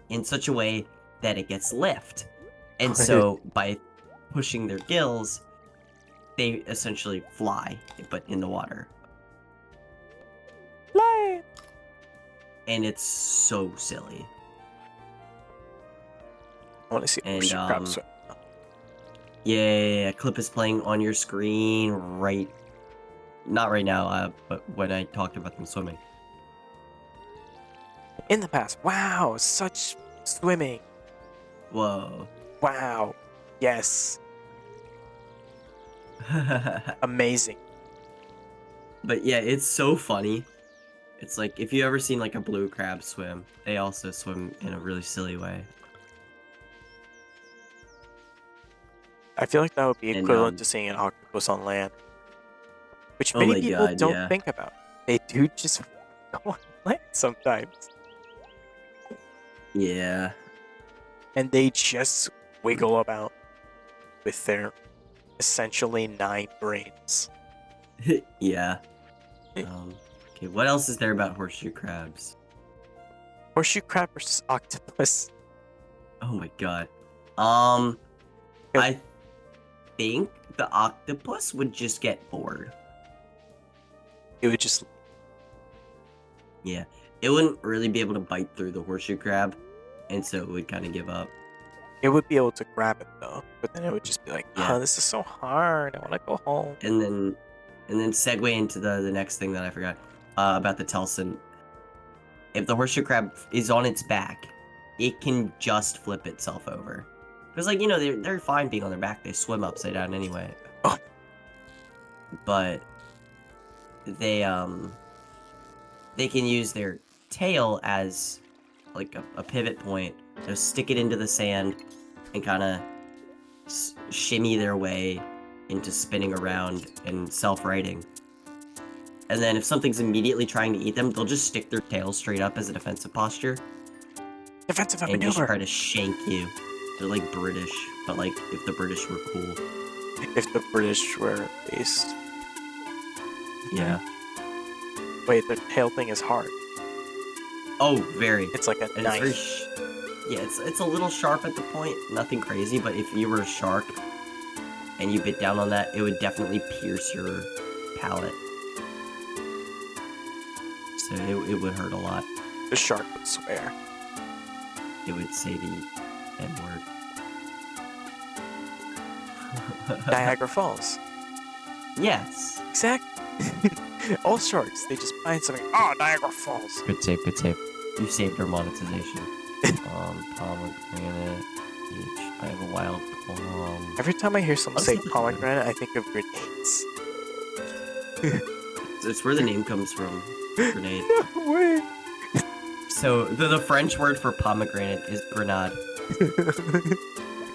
in such a way that it gets lift. And so, by pushing their gills, they essentially fly, but in the water. Fly! And it's so silly. I want to see a horseshoe crab swim. Yeah, clip is playing on your screen right... Not right now, but when I talked about them swimming. In the past. Wow, such swimming. Whoa. Wow. Yes. Amazing. But yeah, it's so funny. It's like, if you ever seen like a blue crab swim, they also swim in a really silly way. I feel like that would be equivalent to seeing an octopus on land. Which many people don't think about. They do just go on land sometimes. Yeah. And they just wiggle about with their essentially 9 brains. Yeah. Okay, what else is there about horseshoe crabs? Horseshoe crab versus octopus. Oh my god. Yep. I think the octopus would just get bored. It would just. Yeah, it wouldn't really be able to bite through the horseshoe crab, and so it would kind of give up. It would be able to grab it though, but then it would just be like, Yeah. "Oh, this is so hard. I want to go home." And then segue into the next thing that I forgot about the Telson. If the horseshoe crab is on its back, it can just flip itself over. Because, like, you know, they're fine being on their back. They swim upside down anyway. Oh. But they can use their tail as like a pivot point. So stick it into the sand and kind of shimmy their way into spinning around and self-righting. And then if something's immediately trying to eat them, they'll just stick their tail straight up as a defensive posture. Defensive And just maneuver. try to shank you. They're like British, but like if the British were cool. If the British were based. Yeah. Wait, the tail thing is hard. Oh, very. It's like a And knife. it's very it's a little sharp at the point. Nothing crazy, but if you were a shark and you bit down on that, it would definitely pierce your palate. So it would hurt a lot. The shark would swear. It would say the N-word. Niagara Falls. Yes. Exactly. All sharks, they just find something. Oh, Niagara Falls. Good save, good save. You saved our monetization. Pomegranate. Peach. I have a wild plum. Every time I hear someone Let's say look at pomegranate, I think of grenades. It's where the name comes from. Grenade. No way. So the French word for pomegranate is grenade.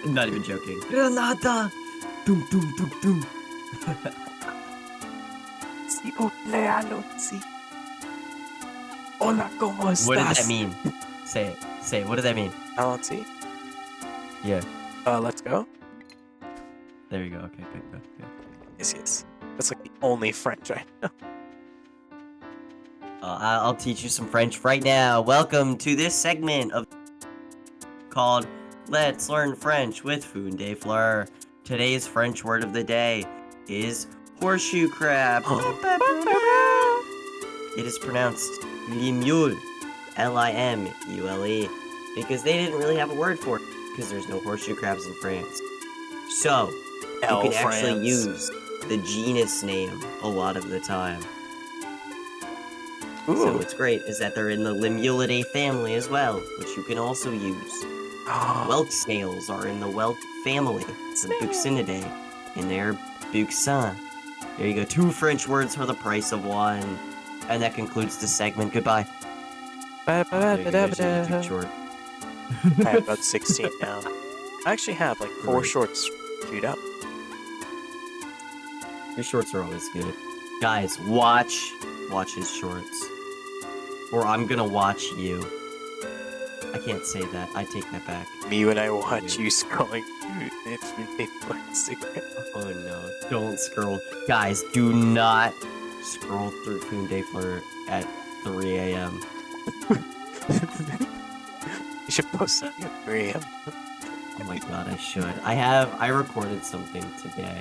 Not even joking. Granada. Dum dum dum dum. S'il vous plaît, allons-y. Hola, ¿cómo estás? What does that mean? Say it. Say it. What does that mean? Allons-y. Yeah. Let's go. There you go. Okay, good. Yes, yes. That's like the only French I know. I'll teach you some French right now. Welcome to this segment of called Let's Learn French with Funde Fleur. Today's French word of the day is horseshoe crab. It is pronounced limule, Limule, because they didn't really have a word for it because there's no horseshoe crabs in France. So, you can actually use the genus name a lot of the time. Ooh. So what's great is that they're in the Limulidae family as well, which you can also use. Whelk snails are in the whelk family, the Buccinidae, and they're Buccin. There you go, 2 French words for the price of 1. And that concludes the segment. Goodbye. There you go, there's your YouTube short. I have about 16 now. I actually have like 4 Great. shorts queued up. Your shorts are always good. Guys, watch his shorts. Or I'm gonna watch you. I can't say that. I take that back. Me when I watch you scrolling through Instagram. Oh no, don't scroll. Guys, do not scroll through Funde Fleur at 3 a.m. You should post something at 3 a.m. Oh my god, I should. I recorded something today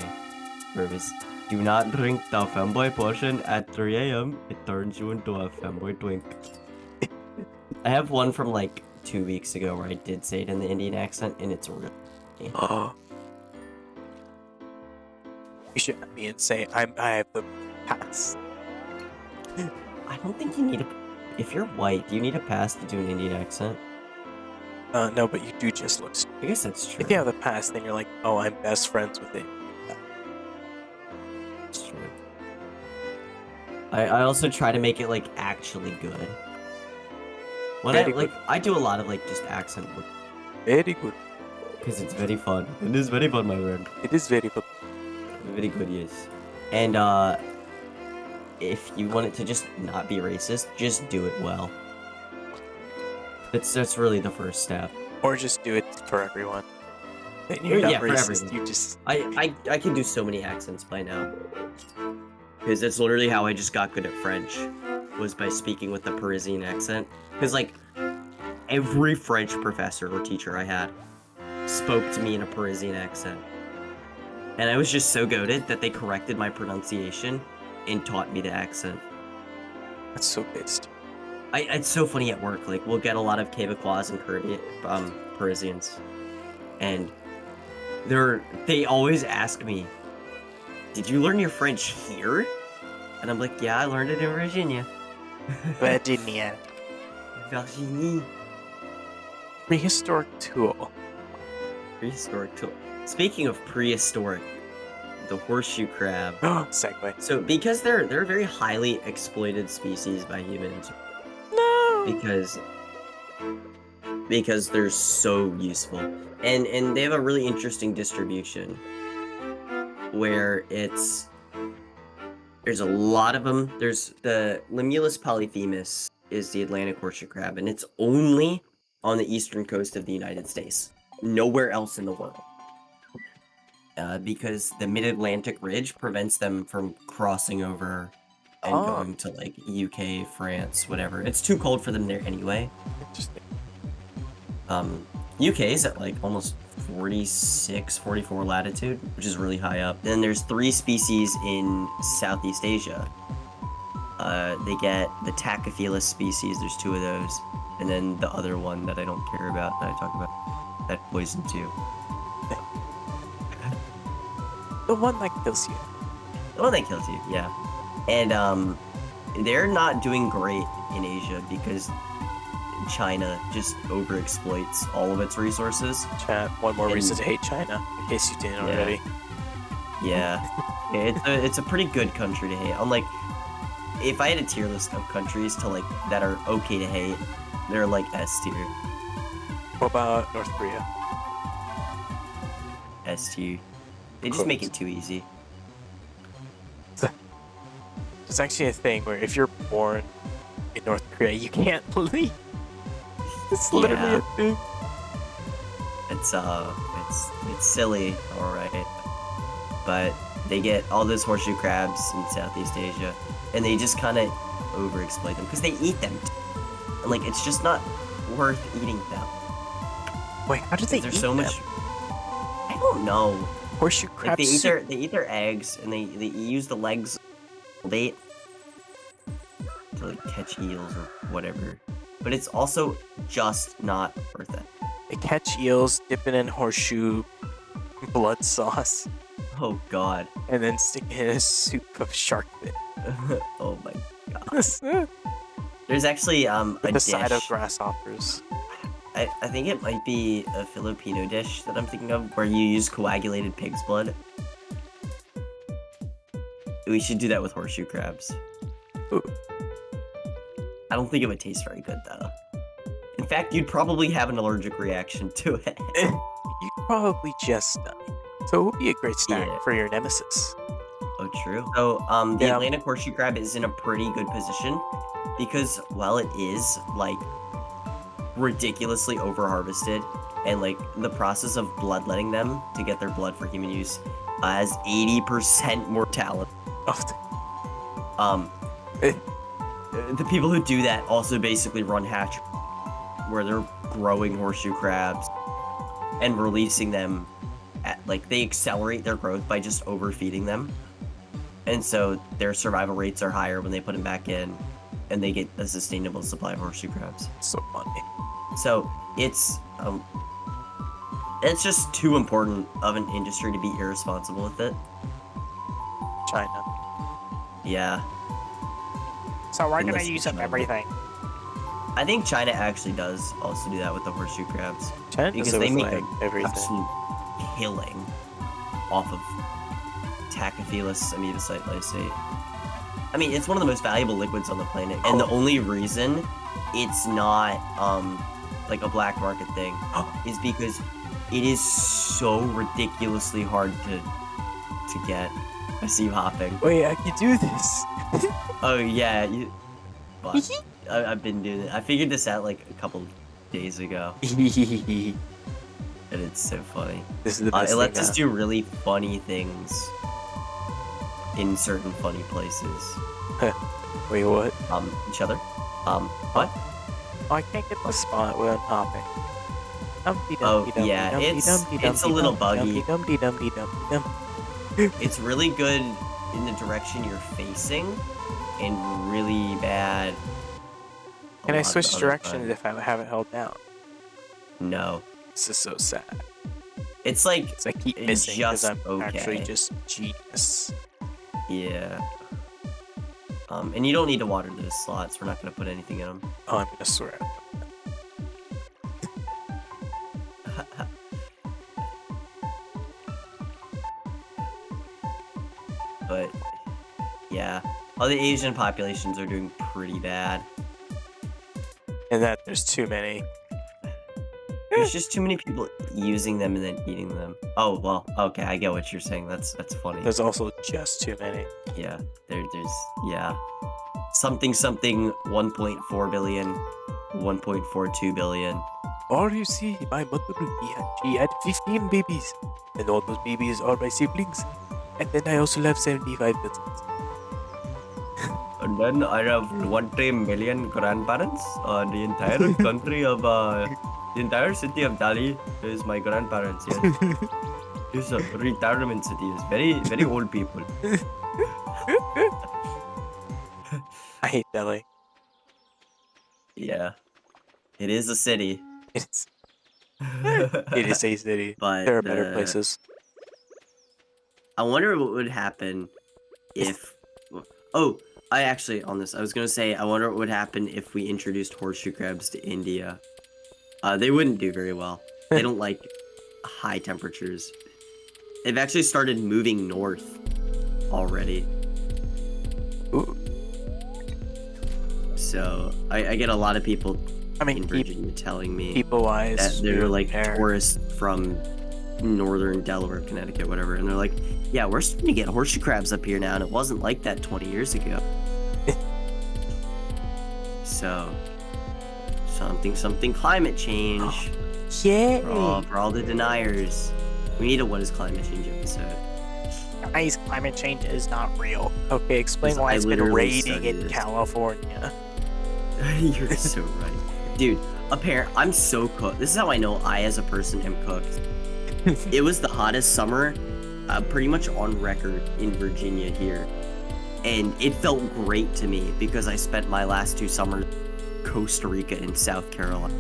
where it was, do not drink the femboy potion at 3 a.m. It turns you into a femboy twink. I have one from like 2 weeks ago where I did say it in the Indian accent, and it's real. Oh. You should have me and say I have the pass. I don't think you need a... If you're white, do you need a pass to do an Indian accent? No, but you do just look. I guess that's true. If you have the pass, then you're like, oh, I'm best friends with it. That's true. I also try to make it like actually good. When Very good. I do a lot of like just accent work Very good. because it's very fun. It is very fun, my friend. It is very good. Very good, yes. And if you want it to just not be racist, just do it well. That's really the first step. Or just do it for everyone. Then you're not Yeah, for racist. everyone. You just. I can do so many accents by now. Because that's literally how I just got good at French. was by speaking with the Parisian accent. Because, like, every French professor or teacher I had spoke to me in a Parisian accent. And I was just so goated that they corrected my pronunciation and taught me the accent. That's so pissed. It's so funny at work. Like, we'll get a lot of Quebecois and Parisians. And they always ask me, did you learn your French here? And I'm like, yeah, I learned it in Virginia. Virginia. Virginie. Prehistoric tool. Prehistoric tool. Speaking of prehistoric, the horseshoe crab. Segue. So because they're a very highly exploited species by humans. No. Because they're so useful. And they have a really interesting distribution where there's a lot of them. There's the Limulus polyphemus is the Atlantic horseshoe crab, and it's only on the eastern coast of the United States. Nowhere else in the world. Because the mid-Atlantic ridge prevents them from crossing over and going to, like, UK, France, whatever. It's too cold for them there anyway. Interesting. UK is at, like, almost 46, 44 latitude, which is really high up. Then there's 3 species in Southeast Asia. They get the Tachyphyllus species, there's 2 of those. And then the other one that I don't care about, that I talk about, that poison too. The one that kills you. The one that kills you, yeah. And they're not doing great in Asia because China just overexploits all of its resources. Chat, one more reason to hate China, in case you didn't already. Yeah. It's a pretty good country to hate. Unlike, if I had a tier list of countries to, like, that are okay to hate, they're like S tier. What about North Korea? S tier. They just make it too easy. There's actually a thing where if you're born in North Korea, you can't leave. It's literally a thing. It's silly, alright. But they get all those horseshoe crabs in Southeast Asia, and they just kind of overexploit them because they eat them. And, like, it's just not worth eating them. Wait, how do they eat There's so them? much. I don't know. Horseshoe Like, crab they soup. eat their eggs, and they use the legs bait to, like, catch eels or whatever. But it's also just not worth it. They catch eels, dip it in horseshoe blood sauce, Oh god. and then stick it in a soup of shark fin. Oh my god. With There's actually a the side of dish. grasshoppers. I think it might be a Filipino dish that I'm thinking of, where you use coagulated pig's blood. We should do that with horseshoe crabs. Ooh. I don't think it would taste very good, though. In fact, you'd probably have an allergic reaction to it. You'd probably just die. So it would be a great snack Yeah. for your nemesis. Oh, true. So, the Yeah. Atlantic horseshoe crab is in a pretty good position because while it is, like, ridiculously over-harvested, and, like, the process of bloodletting them to get their blood for human use has 80% mortality. The people who do that also basically run hatcheries where they're growing horseshoe crabs and releasing them at, like, they accelerate their growth by just overfeeding them. And so their survival rates are higher when they put them back in, and they get a sustainable supply of horseshoe crabs. So funny. So it's just too important of an industry to be irresponsible with it. China. Yeah. So we're gonna Unless use it's up China. everything. I think China actually does also do that with the horseshoe crabs. China Because does it they with, make like, an everything. absolute killing off of Tachyphyllus amoebocyte lysate. I mean, it's one of the most valuable liquids on the planet, and the only reason it's not like a black market thing is because it is so ridiculously hard to get. I see you hopping. Wait, I can do this. Oh yeah, but I've been doing it. I figured this out like a couple days ago, and it's so funny. This is the best It lets thing us do really funny things in certain funny places. Wait, what? each other. What? Oh, I can't get the spot when I'm hopping. Oh, yeah, it's a little buggy. It's really good in the direction you're facing, and really bad. Can I switch directions if I have it held down? No. This is so sad. It's like I keep missing because I'm okay. actually just genius. Yeah. And you don't need to water those slots. We're not gonna put anything in them. Oh, I'm gonna swear. But yeah, all the Asian populations are doing pretty bad. And that there's too many. There's just too many people using them and then eating them. Oh well, okay, I get what you're saying. That's funny. There's also just too many. Yeah, there's yeah, something 1.4 billion, 1.42 billion. Or you see, my mother, she had 15 babies, and all those babies are my siblings. And then I also have 75 cousins. And then I have 20 million grandparents. The entire country of the entire city of Delhi is my grandparents. Yes. It's a retirement city. It's very old people. I hate Delhi. Yeah, it is a city. It is a city. But there are better places. I wonder what would happen if. Oh, I was gonna say, I wonder what would happen if we introduced horseshoe crabs to India. They wouldn't do very well. They don't like high temperatures. They've actually started moving north already. Ooh. So I get a lot of people in Virginia telling me that they're like tourists from northern Delaware, Connecticut, whatever, and they're like, yeah, we're starting to get horseshoe crabs up here now, and it wasn't like that 20 years ago. So something climate change. Yeah. For all the deniers. We need a What is Climate Change episode. Guys, climate change is not real. Okay, explain why it's been raining in California. You're so right. Dude, I'm so cooked. This is how I know I as a person am cooked. It was the hottest summer pretty much on record in Virginia here. And it felt great to me because I spent my last 2 summers in Costa Rica and South Carolina.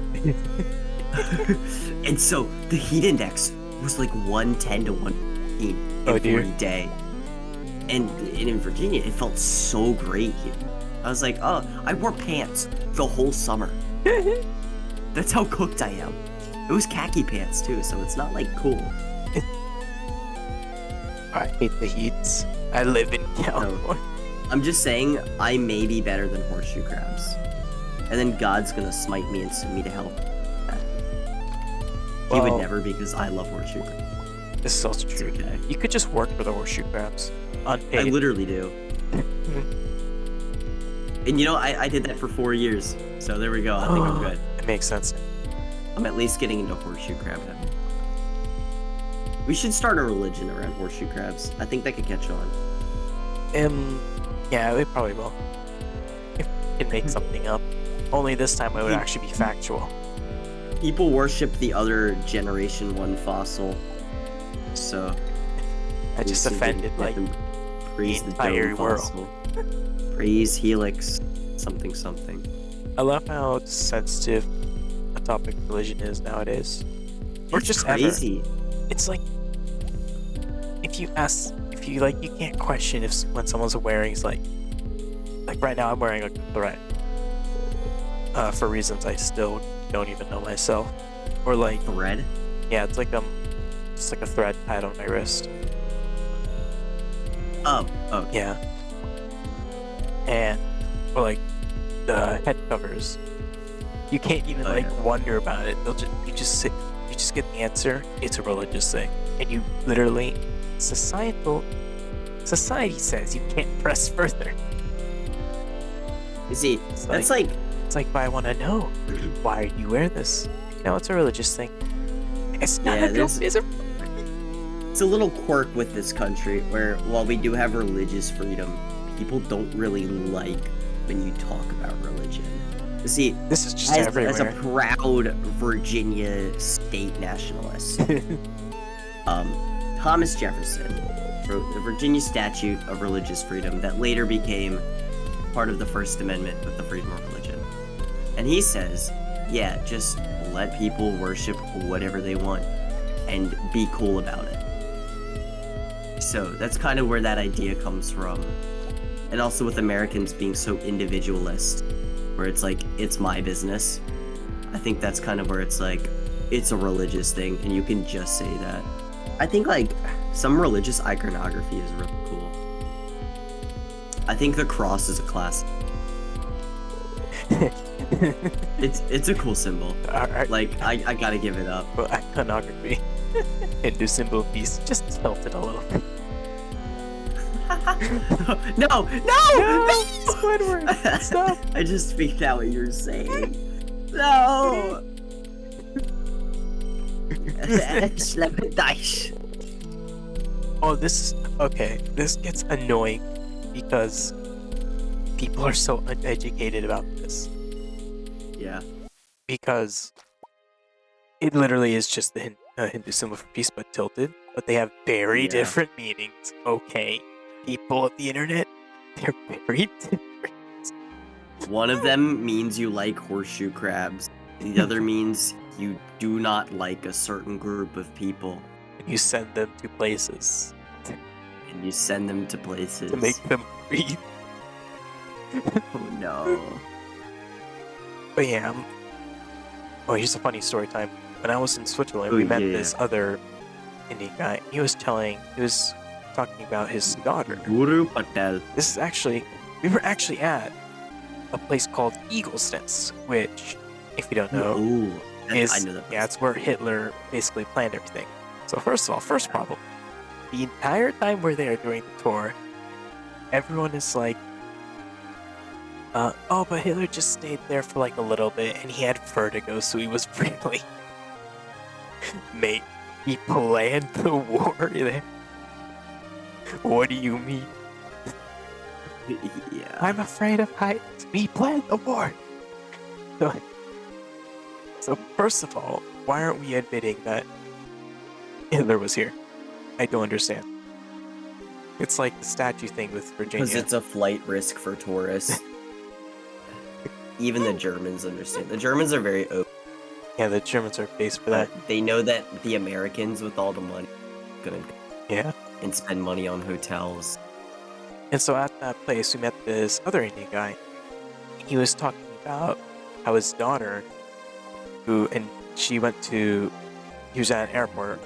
And so the heat index was like 110 to 115 every day. And in Virginia, it felt so great here. I was like, oh, I wore pants the whole summer. That's how cooked I am. It was khaki pants too, so it's not like cool. I hate the heats. I live in California. No, I'm just saying I may be better than horseshoe crabs. And then God's gonna smite me and send me to hell. He would never, because I love horseshoe crabs. This is also true. Okay. You could just work for the horseshoe crabs. Unpaid. I literally do. And you know, I did that for 4 years. So there we go. I think I'm good. It makes sense. I'm at least getting into horseshoe crab heaven. We should start a religion around horseshoe crabs. I think that could catch on. Yeah, they probably will. If we can make something up. Only this time it would actually be factual. People worship the other Generation 1 fossil. So I just offended like praise the entire world. Fossil. Praise Helix something. I love how sensitive a topic religion is nowadays. Or just crazy. Ever. It's like if you can't question when someone's wearing like right now I'm wearing a thread. For reasons I still don't even know myself. Or like thread? Yeah, it's like a thread tied on my wrist. Oh, yeah. And or like the head covers. You can't even wonder about it. You just get the answer. It's a religious thing, and you literally society says you can't press further. You see, it's like but I want to know why do you wear this? No, it's a religious thing. It's not a joke. It's a little quirk with this country where while we do have religious freedom, people don't really like when you talk about religion. See, This is just as a everywhere. proud Virginia state nationalist, Thomas Jefferson wrote the Virginia Statute of Religious Freedom that later became part of the First Amendment with the freedom of religion. And he says, yeah, just let people worship whatever they want and be cool about it. So that's kind of where that idea comes from. And also with Americans being so individualist, where it's like, it's my business. I think that's kind of where it's like, it's a religious thing and you can just say that. I think like some religious iconography is really cool. I think the cross is a classic. It's a cool symbol. Alright. Like I gotta give it up. Well, iconography. Hindu symbol piece. Just tilt it a little bit. No! Squidward! Stop! I just figured out what you were saying. No! Dice. Oh, this okay. This gets annoying because people are so uneducated about this. Yeah. Because it literally is just the Hindu symbol for peace, but tilted. But they have very different meanings. Okay, people of the internet, they're very different. One of them means you like horseshoe crabs. The other means you do not like a certain group of people. You send them to places And you send them to places. to make them breathe. Oh no. But yeah. Oh, here's a funny story time. When I was in Switzerland, Oh, we met yeah. this other Indian guy. He was talking about his daughter. Guru Patel. This is actually, we were actually at a place called Eagle's Nest, which, if you don't know, Ooh, is, I know that. yeah, it's where Hitler basically planned everything. So first of all, first problem, the entire time we're there during the tour, everyone is like, oh, but Hitler just stayed there for like a little bit and he had vertigo, so he was really... Mate, he planned the war there. What do you mean? Yeah. I'm afraid of heights. We planned the war. So first of all, why aren't we admitting that Hitler was here? I don't understand. It's like the statue thing with Virginia. Because it's a flight risk for tourists. Even the Germans understand. The Germans are very open. Yeah, the Germans are based for that. They know that the Americans with all the money are gonna Yeah. and spend money on hotels. And so at that place, we met this other Indian guy. He was talking about how his daughter, he was at an airport,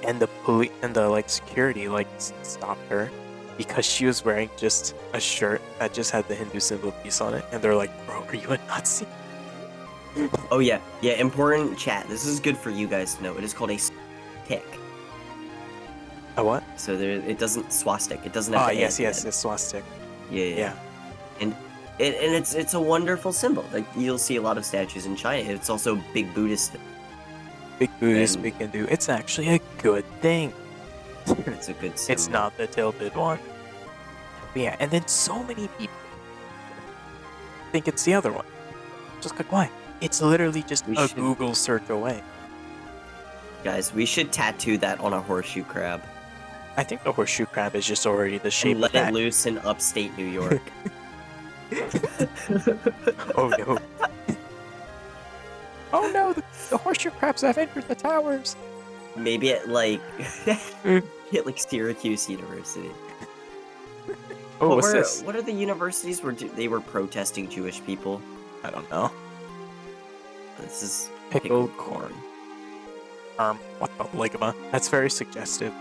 and the police and the security stopped her because she was wearing just a shirt that just had the Hindu symbol piece on it, and they're like, "Bro, are you a Nazi?" Oh yeah, important chat. This is good for you guys to know. It is called a tick. A what? So it doesn't swastik. It doesn't have. Oh, the yes, ant yes, head. it's swastika. Yeah. And it's a wonderful symbol. Like you'll see a lot of statues in China. It's also big Buddhist. Big Buddhist, And- big Hindu. It's actually a good thing. It's a good symbol. It's not the tilted one. But yeah, and then so many people think it's the other one. Just like, why? It's literally just We a should- Google search away. Guys, we should tattoo that on a horseshoe crab I think the horseshoe crab is just already the shape and of let it that. loose in upstate New York. Oh no. Oh no, the horseshoe crabs have entered the towers. Maybe at hit like Syracuse University. Oh, what's this? What are the universities where they were protesting Jewish people? I don't know. This is Pickled corn. What the ligama? That's very suggestive.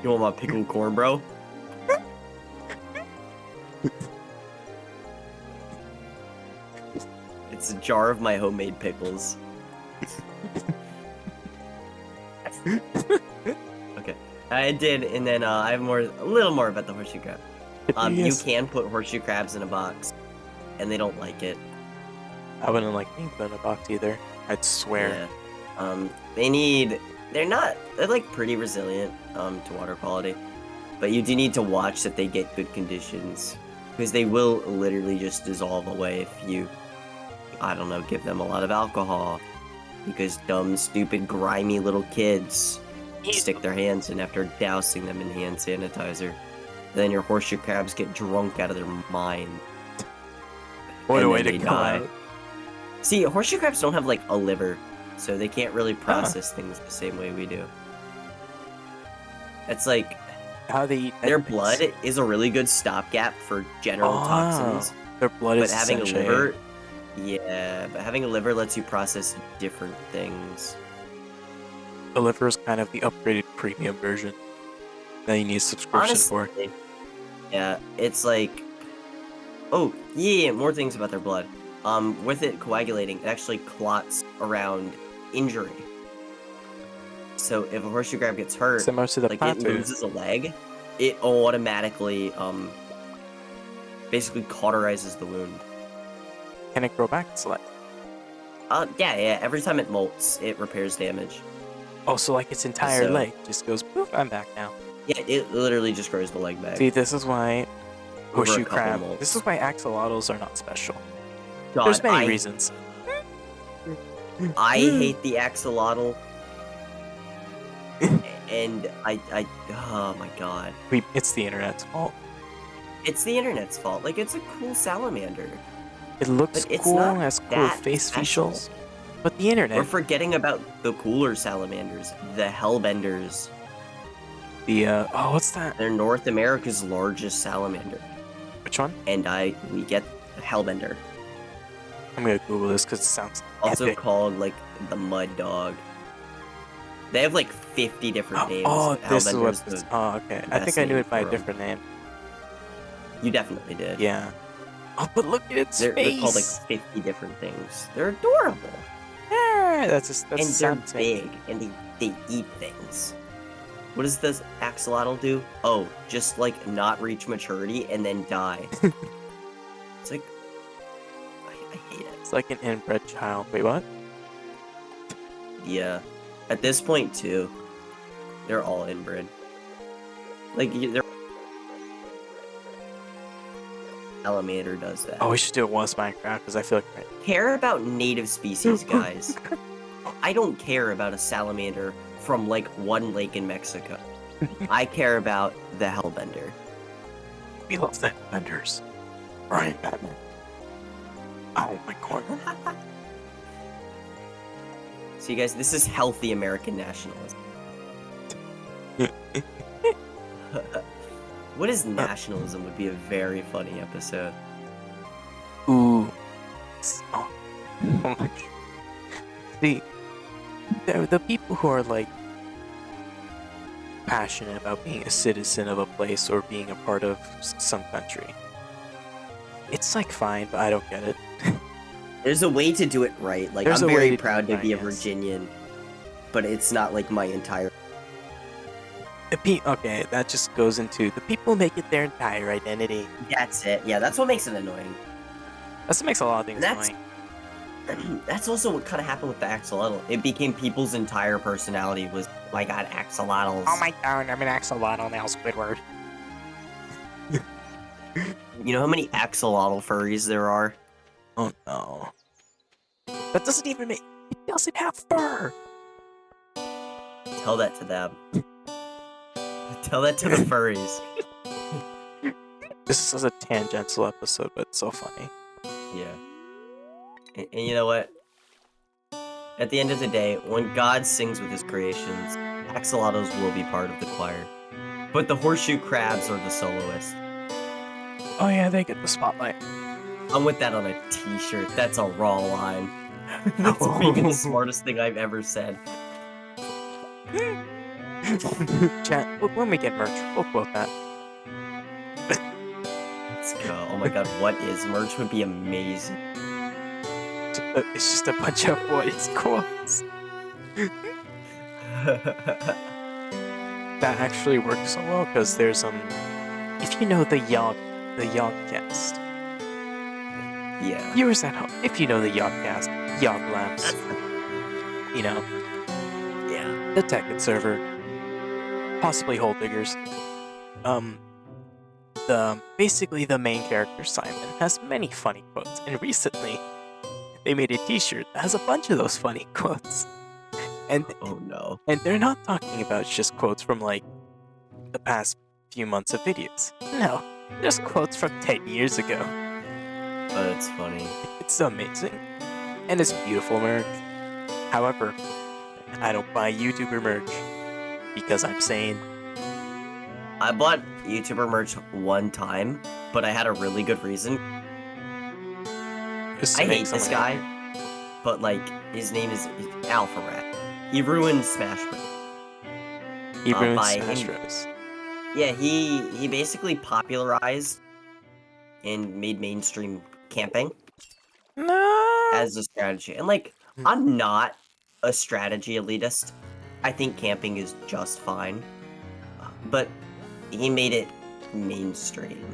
You want my pickled corn, bro? It's a jar of my homemade pickles. Okay, I did, and then I have a little more about the horseshoe crab. You Yes. can put horseshoe crabs in a box, and they don't like it. I wouldn't like being put in a box either. I'd swear. Yeah. They need They're not. They're like pretty resilient to water quality, but you do need to watch that they get good conditions because they will literally just dissolve away if you, I don't know, give them a lot of alcohol. Because dumb, stupid, grimy little kids stick their hands in after dousing them in hand sanitizer. Then your horseshoe crabs get drunk out of their mind. What a way then to they go die. out. See, horseshoe crabs don't have like a liver, so they can't really process things the same way we do. It's like How they eat their egg whites. blood is a really good stopgap for general toxins, Their blood but is having a essentially- liver, yeah, but having a liver lets you process different things. The liver is kind of the upgraded premium version that you need a subscription for. Honestly, yeah, it's like, oh yeah, more things about their blood. With it coagulating, it actually clots around injury. So if a horseshoe crab gets hurt, Similar to the like platters. it loses a leg, it automatically basically cauterizes the wound. Can it grow back its leg? Yeah. Every time it molts, it repairs damage. Oh, so like its entire So- leg just goes poof, I'm back now. Yeah, it literally just grows the leg back. See, this is why Over a horseshoe couple crab. molts. This is why axolotls are not special. God, There's many reasons. I hate the axolotl. And oh my god. It's the internet's fault. It's the internet's fault. Like, it's a cool salamander. It looks But it's cool, not has cool that face special. facials, but the We're internet, forgetting about the cooler salamanders, the hellbenders. what's that? They're North America's largest salamander. Which one? And we get the hellbender. I'm gonna Google this because it sounds Also epic. called, like, the mud dog. They have, like, 50 different names. Oh, this is what. Hellbender's This, the- oh, okay. I best think I knew name it by a for 'em. different name. You definitely did. Yeah. Oh, but look at its They're face. called, like, 50 different things. They're adorable. Yeah, that's just And that's they're something. big, and they eat things. What does this axolotl do? Oh, just like not reach maturity and then die. It's like, I hate it. It's like an inbred child. Wait, what? Yeah, at this point too, they're all inbred. Like they're. Salamander does that. Oh, we should do it once Minecraft because I feel like Care about native species, guys. I don't care about a salamander from like one lake in Mexico. I care about the hellbender. we love the vendors. Right, Batman. Oh my god. So you guys, this is healthy American nationalism. What is nationalism would be a very funny episode. Ooh. Oh, oh my god. See, the people who are like passionate about being a citizen of a place or being a part of some country. It's like fine, but I don't get it. There's a way to do it right. Like, There's I'm a way very to do proud it to right, be a yes. Virginian, but it's not like my entire. Okay, that just goes into the people make it their entire identity. That's it. Yeah, that's what makes it annoying. That's what makes a lot of things That's- annoying. That's also what kind of happened with the axolotl. It became people's entire personality was, my god, axolotls. Oh my god, I'm an axolotl now, Squidward. You know how many axolotl furries there are? Oh no. That doesn't even make. It doesn't have fur! Tell that to them. Tell that to the furries. This is a tangential episode, but it's so funny. Yeah. And you know what? At the end of the day, when God sings with his creations, axolotls will be part of the choir. But the horseshoe crabs are the soloist. Oh yeah, they get the spotlight. I'm with that on a t-shirt. That's a raw line. That's maybe the smartest thing I've ever said. Chat, when we get merch, we'll quote that. Let's go. Oh my god, what is merch would be amazing. It's just a bunch of voice quotes. That actually works so well because there's if you know the Yogcast, Yeah. viewers at home, if you know the Yogcast, Yog Labs, you know, Yeah. the Tekken server, possibly Hole Diggers. Basically the main character Simon has many funny quotes, and recently they made a T-shirt that has a bunch of those funny quotes. And Oh no. and they're not talking about just quotes from like the past few months of videos. No, just quotes from 10 years ago. Oh, that's funny. It's amazing, and it's beautiful merch. However, I don't buy YouTuber merch because I'm sane. I bought YouTuber merch one time, but I had a really good reason. I hate this guy, but like his name is Alpha Rat. He ruined Smash Bros. He ruined Smash Bros. Yeah, he basically popularized and made mainstream camping as a strategy. And like, I'm not a strategy elitist. I think camping is just fine, but he made it mainstream,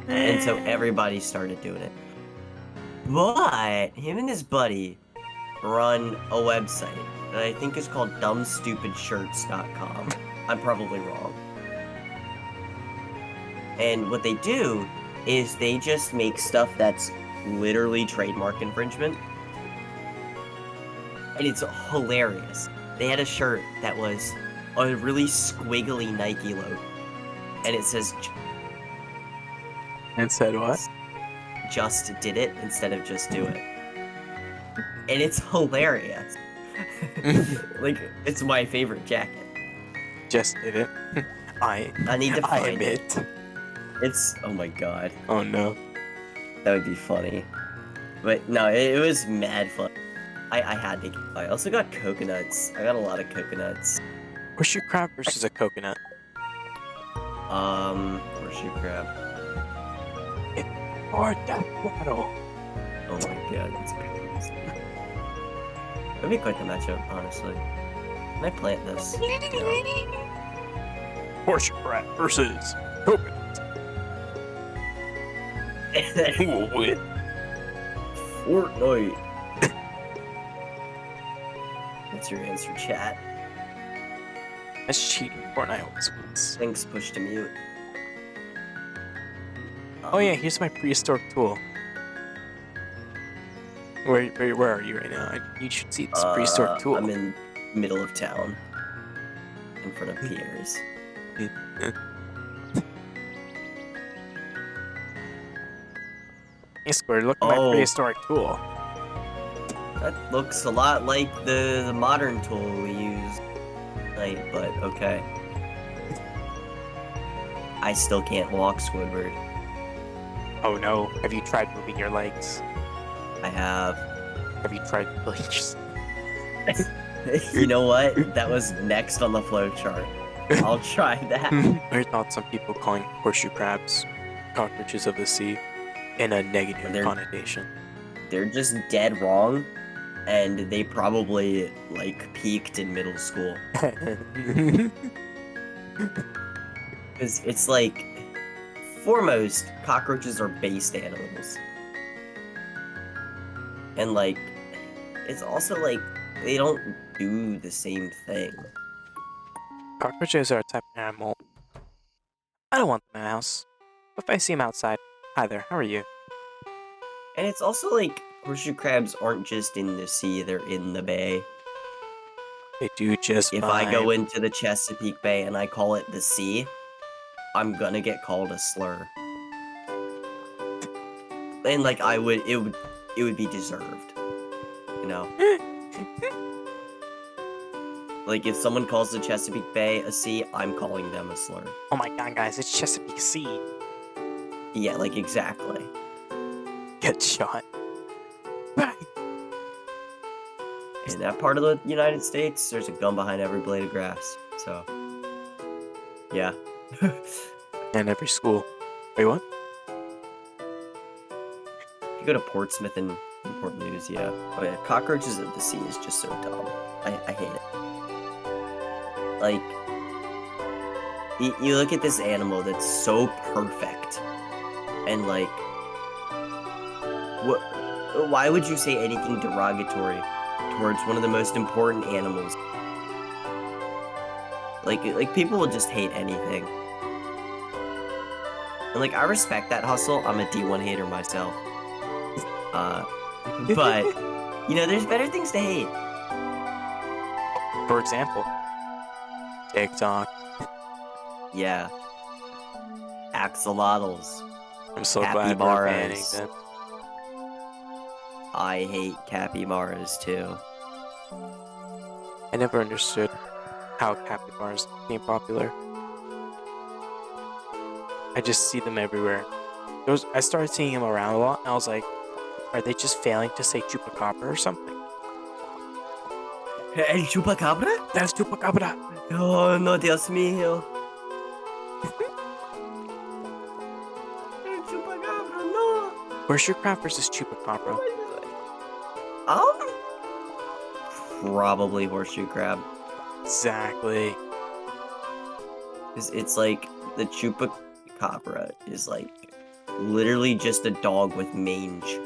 and so everybody started doing it. But him and his buddy run a website that I think is called dumbstupidshirts.com. I'm probably wrong. And what they do is they just make stuff that's literally trademark infringement. And it's hilarious. They had a shirt that was a really squiggly Nike logo. And it says... And said what? Just did it instead of just do it. And it's hilarious. Like, it's my favorite jacket. Just did it. I need to find it. It's... Oh my god. Oh no. That would be funny. But no, it was mad fun. I had to... I also got coconuts. I got a lot of coconuts. Horseshoe crab versus a coconut. Horseshoe crab. Or death battle. Oh my god, that's crazy. That'd be quite the matchup, honestly. Can I plant this? No. Horseshoe crab versus coconut. Who will win? Fortnite. What's your answer, chat? That's cheating. Fortnite always wins. Thanks, push to mute. Oh yeah, here's my prehistoric tool. Where are you right now? You should see this prehistoric tool. I'm in middle of town. In front of Pierre's. Hey Square, look at my prehistoric tool. That looks a lot like the modern tool we use. Like, but okay. I still can't walk, Squidward. Oh no, have you tried moving your legs? I have. Have you tried bleach? You know what? That was next on the flow chart. I'll try that. What are your thoughts on people calling horseshoe crabs cockroaches of the sea in a negative connotation? They're just dead wrong, and they probably, like, peaked in middle school. It's like, foremost, cockroaches are based animals. And, like, it's also, like, they don't do the same thing. Cockroaches are a type of animal. I don't want them in my house. But if I see them outside, hi there, how are you? And it's also, like, horseshoe crabs aren't just in the sea, they're in the bay. They do just If I go into the Chesapeake Bay and I call it the sea, I'm gonna get called a slur. And like it would be deserved. You know? Like if someone calls the Chesapeake Bay a sea, I'm calling them a slur. Oh my god, guys, it's Chesapeake Sea. Yeah, like exactly. Get shot. In that part of the United States, there's a gun behind every blade of grass. So, yeah. And every school. Wait, what? If you go to Portsmouth and Newport News, yeah. Oh yeah, cockroaches of the sea is just so dumb. I hate it. Like, you look at this animal that's so perfect, and like, why would you say anything derogatory towards one of the most important animals Like people will just hate anything. And like I respect that hustle. I'm a D1 hater myself. But you know, there's better things to hate. For example, TikTok. Yeah. Axolotls. I'm so glad we're banning Capybaras. them. I hate capybaras too. I never understood how capybaras became popular. I just see them everywhere. I started seeing them around a lot, and I was like, are they just failing to say chupacabra or something? El chupacabra? That's chupacabra! Oh, no, Dios mío. El chupacabra, no. Horseshoe crab versus chupacabra. Probably horseshoe crab. Exactly. It's like the chupacabra is like literally just a dog with mange.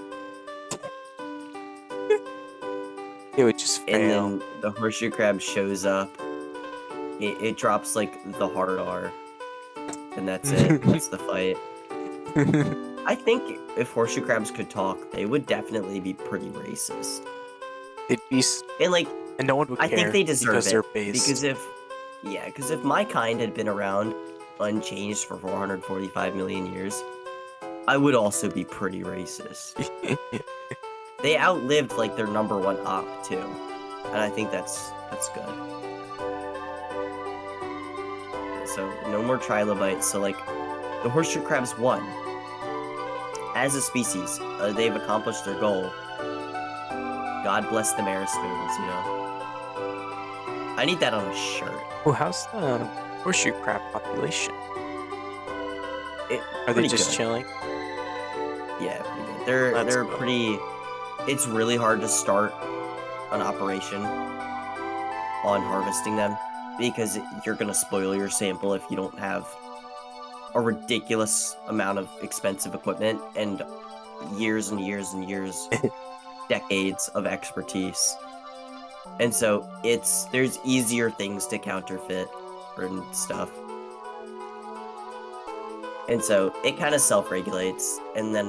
It would just fail. And then the horseshoe crab shows up. It drops like the hard R. And that's it. That's the fight. I think if horseshoe crabs could talk, they would definitely be pretty racist. They'd be, And like, and no one would care. I think they deserve because it. they're based. Because if my kind had been around unchanged for 445 million years, I would also be pretty racist. They outlived like their number one op too, and I think that's good. So no more trilobites. So like, the horseshoe crabs won. As a species, they've accomplished their goal. God bless the Mara spoons, you know. I need that on a shirt. Oh, how's the horseshoe crab population? Are they just chilling? Yeah, pretty good. They're good. pretty. It's really hard to start an operation on harvesting them because you're gonna spoil your sample if you don't have a ridiculous amount of expensive equipment and years and years and years, decades of expertise. And so there's easier things to counterfeit and stuff. And so it kind of self-regulates, and then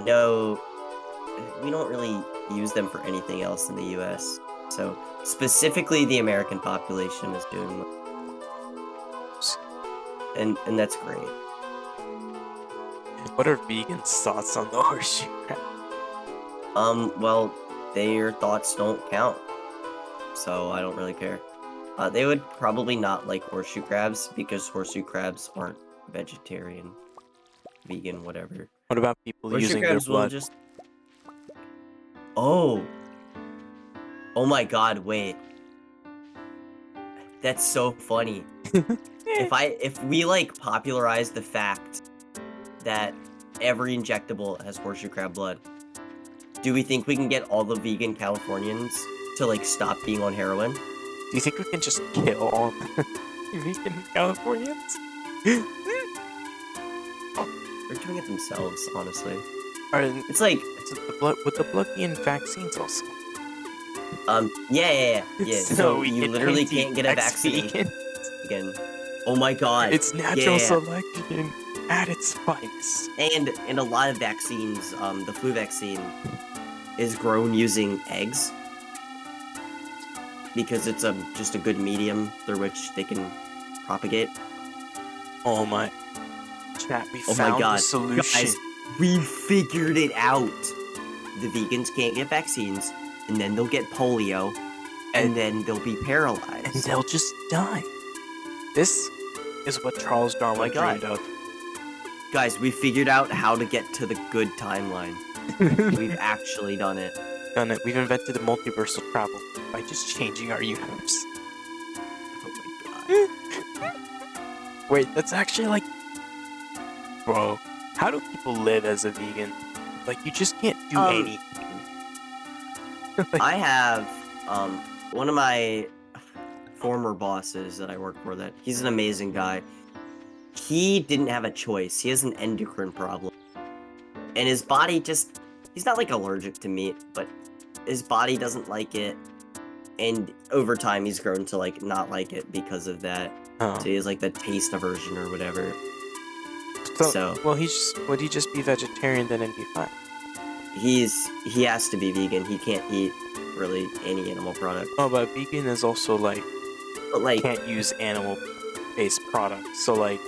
we don't really use them for anything else in the US. So specifically the American population is doing, and that's great. What are vegans' thoughts on the horseshoe crab? Well, their thoughts don't count, so I don't really care. They would probably not like horseshoe crabs because horseshoe crabs aren't vegetarian, vegan, whatever. What about people Horseshoe using their crabs will blood? just... Oh my god, wait. That's so funny. If we like popularize the fact that every injectable has horseshoe crab blood, do we think we can get all the vegan Californians to like stop being on heroin? Do you think we can just kill all the vegan Californians? They're doing it themselves, honestly. It's like would the blood be in vaccines also? Yeah. So we you literally can't get a vaccine again. Oh my god. It's natural selection at its finest. And a lot of vaccines, the flu vaccine is grown using eggs because it's just a good medium through which they can propagate. Oh my. Chat, we found the solution. Guys, we figured it out. The vegans can't get vaccines, and then they'll get polio, and then they'll be paralyzed. And they'll just die. This is what Charles Darwin dreamed of. Guys, we figured out how to get to the good timeline. We've actually done it. We've invented a multiversal travel by just changing our universe. Oh my god. Wait, that's actually like... Bro, how do people live as a vegan? Like, you just can't do anything. I have, one of my former bosses that I work for, he's an amazing guy. He didn't have a choice. He has an endocrine problem. And his body he's not like allergic to meat, but his body doesn't like it. And over time, he's grown to like not like it because of that. Oh. So he has like the taste aversion or whatever. So well, would he just be vegetarian then and be fine? He has to be vegan. He can't eat really any animal product. Oh, but vegan is also like, but like can't use animal-based products. So like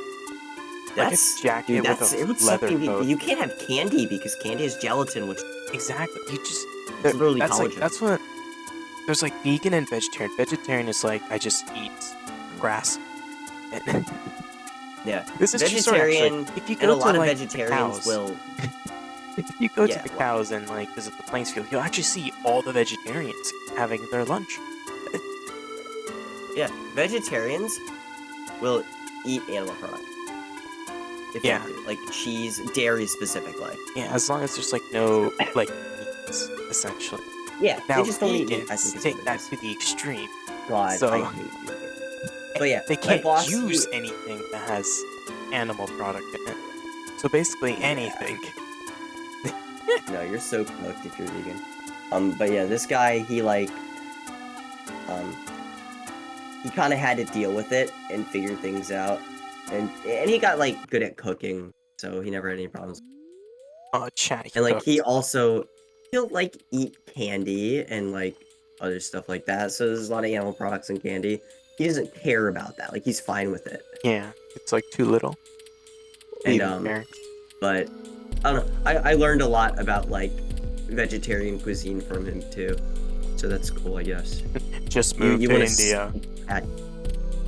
that's a jacket with a leather coat. You can't have candy because candy is gelatin, which exactly. You just literally that's collagen. like that's what there's like vegan and vegetarian. Vegetarian is like I just eat grass. Yeah, this is vegetarian. If you and a go lot to of like vegetarians cows, will. If you go to the cows and like visit the plains field, you'll actually see all the vegetarians having their lunch. Yeah, vegetarians will eat animal product. If they have to, like cheese, dairy specifically. Yeah, as long as there's like no like meats, essentially. Yeah, now they just don't eat meat. vegans take that to the extreme. God, so, I hate vegans. But yeah, they can't use anything that has animal product in it. So basically anything. No, you're so cooked if you're vegan. But yeah, this guy, he kind of had to deal with it and figure things out, and he got like good at cooking, so he never had any problems. Oh, chat. And like he'll like eat candy and like other stuff like that. So there's a lot of animal products and candy. He doesn't care about that. Like he's fine with it. Yeah, it's like too little. And but I don't know. I learned a lot about like vegetarian cuisine from him too. So that's cool, I guess. Just move to India.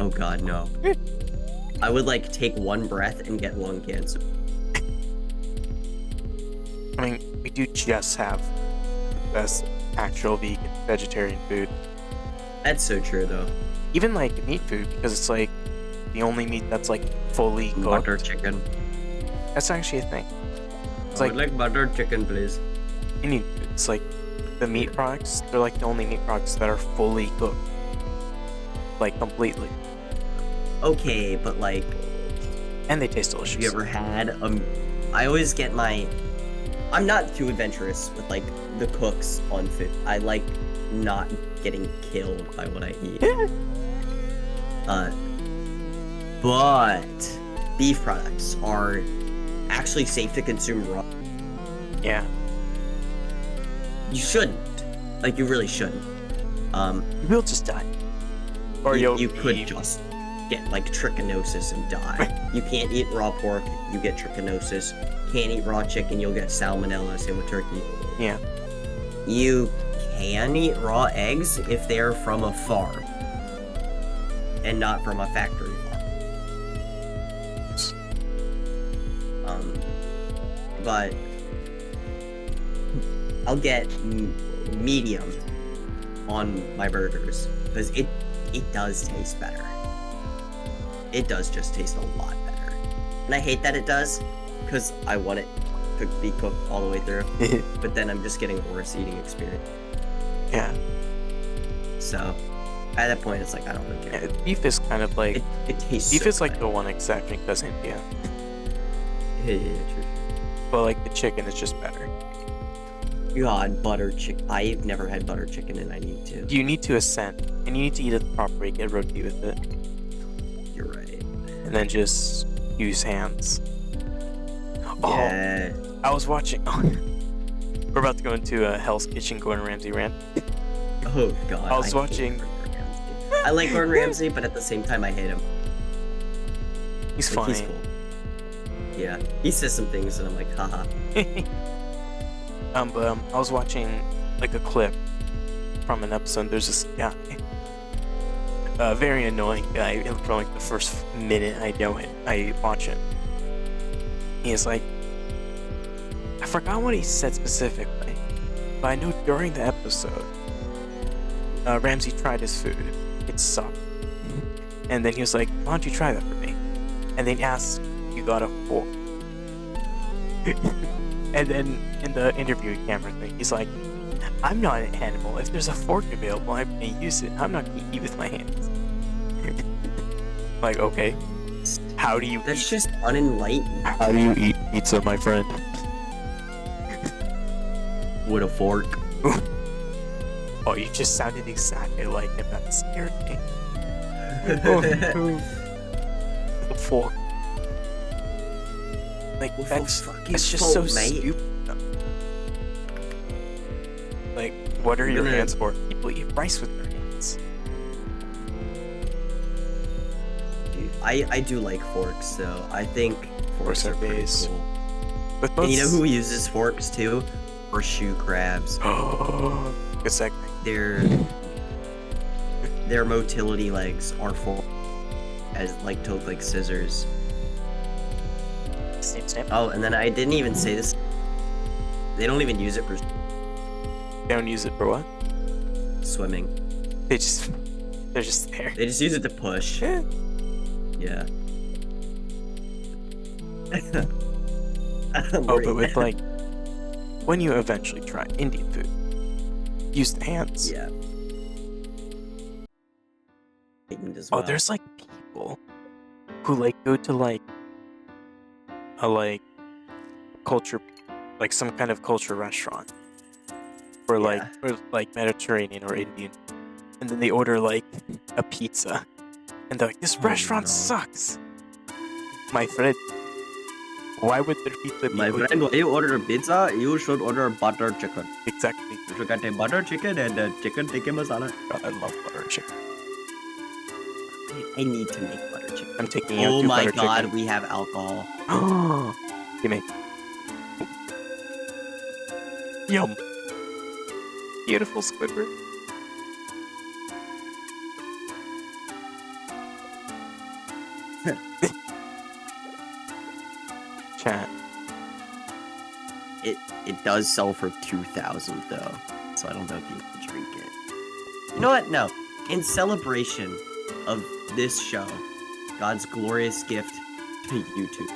Oh god, no. I would like take one breath and get lung cancer. I mean, we do just have the best actual vegetarian food. That's so true, though. Even like meat food, because it's like the only meat that's like fully cooked. Butter chicken. That's actually a thing. It's like butter chicken, please. It's like the meat products. They're like the only meat products that are fully cooked, like completely. Okay, but like, and they taste delicious. Have you ever had I always get I'm not too adventurous with like the cooks on food. I like not getting killed by what I eat. But beef products are actually safe to consume raw. Yeah. You shouldn't. Like, you really shouldn't. You will just die. Or you could just get like trichinosis and die. You can't eat raw pork, you get trichinosis. Can't eat raw chicken, you'll get salmonella, same with turkey. Yeah. You can eat raw eggs if they're from a farm and not from a factory farm. But I'll get medium on my burgers because it does taste better. It does just taste a lot better. And I hate that it does because I want it to be cooked all the way through. But then I'm just getting a worse eating experience. Yeah. So at that point, it's like I don't really care. Yeah, beef is kind of like it tastes. Beef so is like the one exception because India. Yeah, true. But like the chicken is just better. God, butter chicken. I've never had butter chicken, and I need to. You need to ascend, and you need to eat it the proper way. Get roti with it. You're right. And then just use hands. Yeah. Oh, I was watching. We're about to go into a Hell's Kitchen Gordon Ramsay rant. Oh god. I was watching. I like Gordon Ramsay, but at the same time, I hate him. He's funny. He's cool. Yeah, he says some things, and I'm like, haha. But I was watching like a clip from an episode. There's this guy, a very annoying guy. For like the first minute I watch it. He's like, I forgot what he said specifically, but I know during the episode, Ramsay tried his food. It sucked, and then he was like, "Why don't you try that for me?" And then he asked, "You got a fork?" And then in the interview camera thing, he's like, "I'm not an animal. If there's a fork available, I'm gonna use it. I'm not gonna eat with my hands." Like, okay, how do you? That's just unenlightened. How do you eat pizza, my friend? With a fork. Oh, you just sounded exactly like him. That scared me. fork. Like, What that's fucking just so fork, mate? stupid. Like, what are your gonna- hands for? People eat rice with their hands. Dude, I do like forks, so I think forks Forks are are pretty base. cool. With both And you know who uses forks too? Horseshoe crabs. Oh, good segment. Their motility legs are forked as like to look like scissors. Snip, snip. Oh, and then I didn't even say this. They don't even use it for They don't use it for what? swimming. They're just there. They just use it to push. Yeah. Yeah. Oh, but with like, when you eventually try Indian food, use the hands. Yeah. As Oh, well. there's like people who like go to like a like culture, like some kind of culture restaurant, or like Mediterranean or Indian, and then they order like a pizza, and they're like, "This restaurant no. sucks." My friend, why would their pizza be My good? friend, when you order a pizza, you should order butter chicken. Exactly. You should get a butter chicken and a chicken tikka masala. God, I love butter chicken. I need to make butter chicken. I'm taking you Oh to my butter god, chicken. we have alcohol. Give me. Yum. Beautiful Squidward. Chat. It does sell for 2,000 though, so I don't know if you can drink it. You know what? No. In celebration of this show, God's glorious gift to YouTube,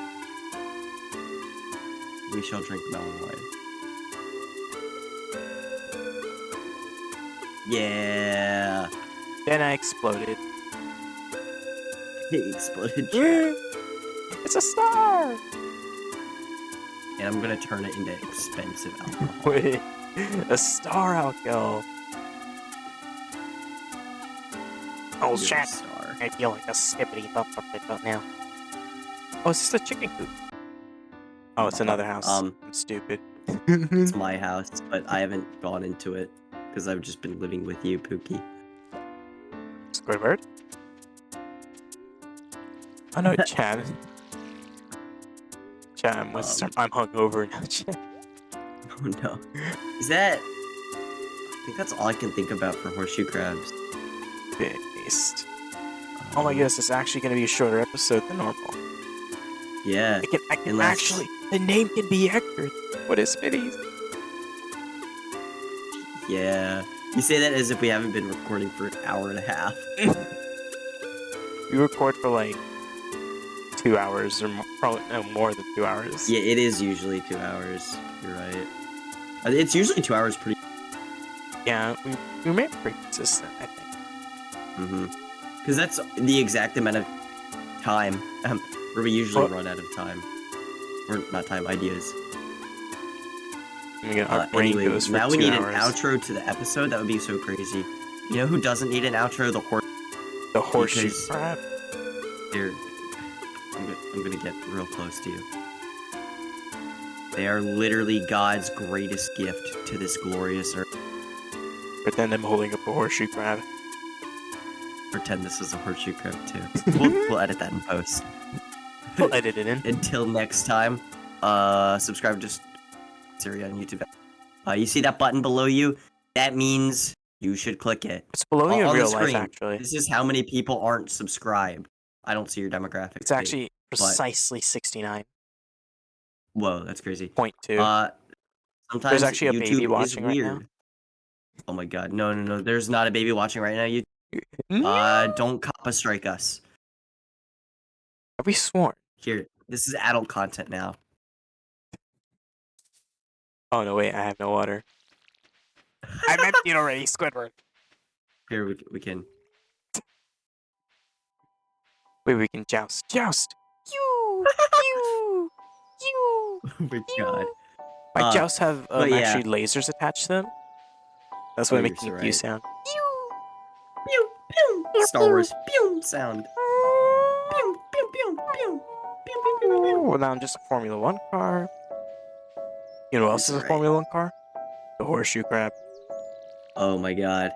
we shall drink melon wine. Yeah. Then I exploded. It exploded. It's a star! And I'm gonna turn it into expensive alcohol. Wait. A star alcohol. Oh, You're a shit. star. I feel like a skippity bump right now. Oh, is this a chicken coop? Oh, it's another house. I'm stupid. It's my house, but I haven't gone into it because I've just been living with you, Pookie. Squidward? Oh no, Chad. Chad, I'm hungover now, Chad. Oh no. Is that... I think that's all I can think about for horseshoe crabs. Based. Oh my goodness, it's actually going to be a shorter episode than normal. Yeah. I can Unless- actually... The name can be Hector. What is Spitties? Yeah. You say that as if we haven't been recording for an hour and a half. We record for like 2 hours or probably no more than 2 hours. Yeah, it is usually 2 hours. You're right. It's usually 2 hours pretty... Yeah, we made it pretty consistent, I think. Mm-hmm. Because that's the exact amount of time where we usually run out of time. Or not time, ideas. Our brain Anyway, goes for now we 2 need hours. an outro to the episode. That would be so crazy. You know who doesn't need an outro? The horseshoe because- crab. Here, I'm gonna get real close to you. They are literally God's greatest gift to this glorious earth. Pretend I'm holding up a horseshoe crab. Pretend this is a horseshoe crab too. We'll edit that in post. We'll edit it in. Until next time, subscribe to Siri on YouTube. You see that button below you? That means you should click it. It's below you in On the real life, screen. actually. This is how many people aren't subscribed. I don't see your demographics. It's actually precisely 69.2. Whoa, that's crazy. Sometimes There's actually a YouTube baby is watching right now. weird. Oh my god, no. There's not a baby watching right now. You don't coppa strike us. Have we sworn? Here, this is adult content now. Oh no, wait, I have no water. I'm emptied already, Squidward. Here, we can. Wait, we can joust. Joust! You! You! You! Oh my god. My jousts have but yeah. actually lasers attached to them. That's why Oh, they you're make so the right. pew sound. Pew, pew. Star Wars, pew sound. Pew, pew, pew, pew. Well, now I'm just a Formula One car. You know what else That's is a right. Formula One car? The Horseshoe Crab. Oh my god.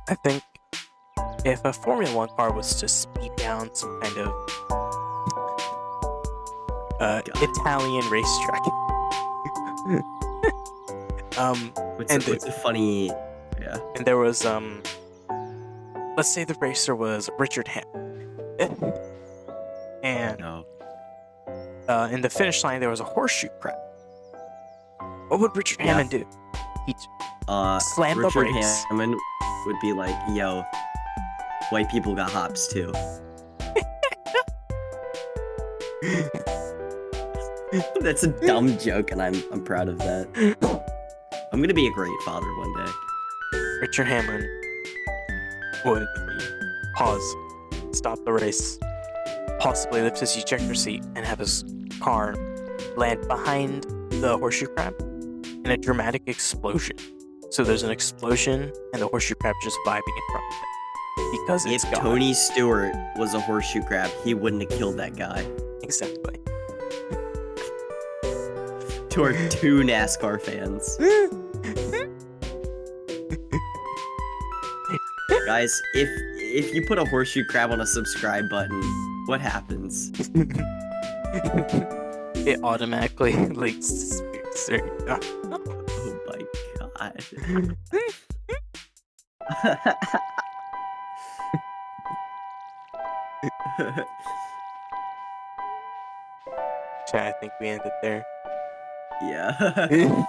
I think if a Formula One car was to speed down some kind of Italian racetrack, What's a funny? Yeah. and there was let's say the racer was Richard Hammond, and No. in the finish line there was a horseshoe crab. What would Richard Yeah. Hammond do? He'd slam the Richard brakes. Hammond would be like, "Yo, white people got hops too." That's a dumb joke, and I'm proud of that. I'm gonna be a great father one day. Richard Hammond would pause, stop the race, possibly lift his ejector seat, and have his car land behind the horseshoe crab in a dramatic explosion. So there's an explosion, and the horseshoe crab just vibing in front of it because it's If God. Tony Stewart was a horseshoe crab, he wouldn't have killed that guy. Exactly. To our 2 NASCAR fans. Guys, if you put a horseshoe crab on a subscribe button, what happens? It automatically links to Spirit. Oh my god. Chat, I think we ended there. Yeah.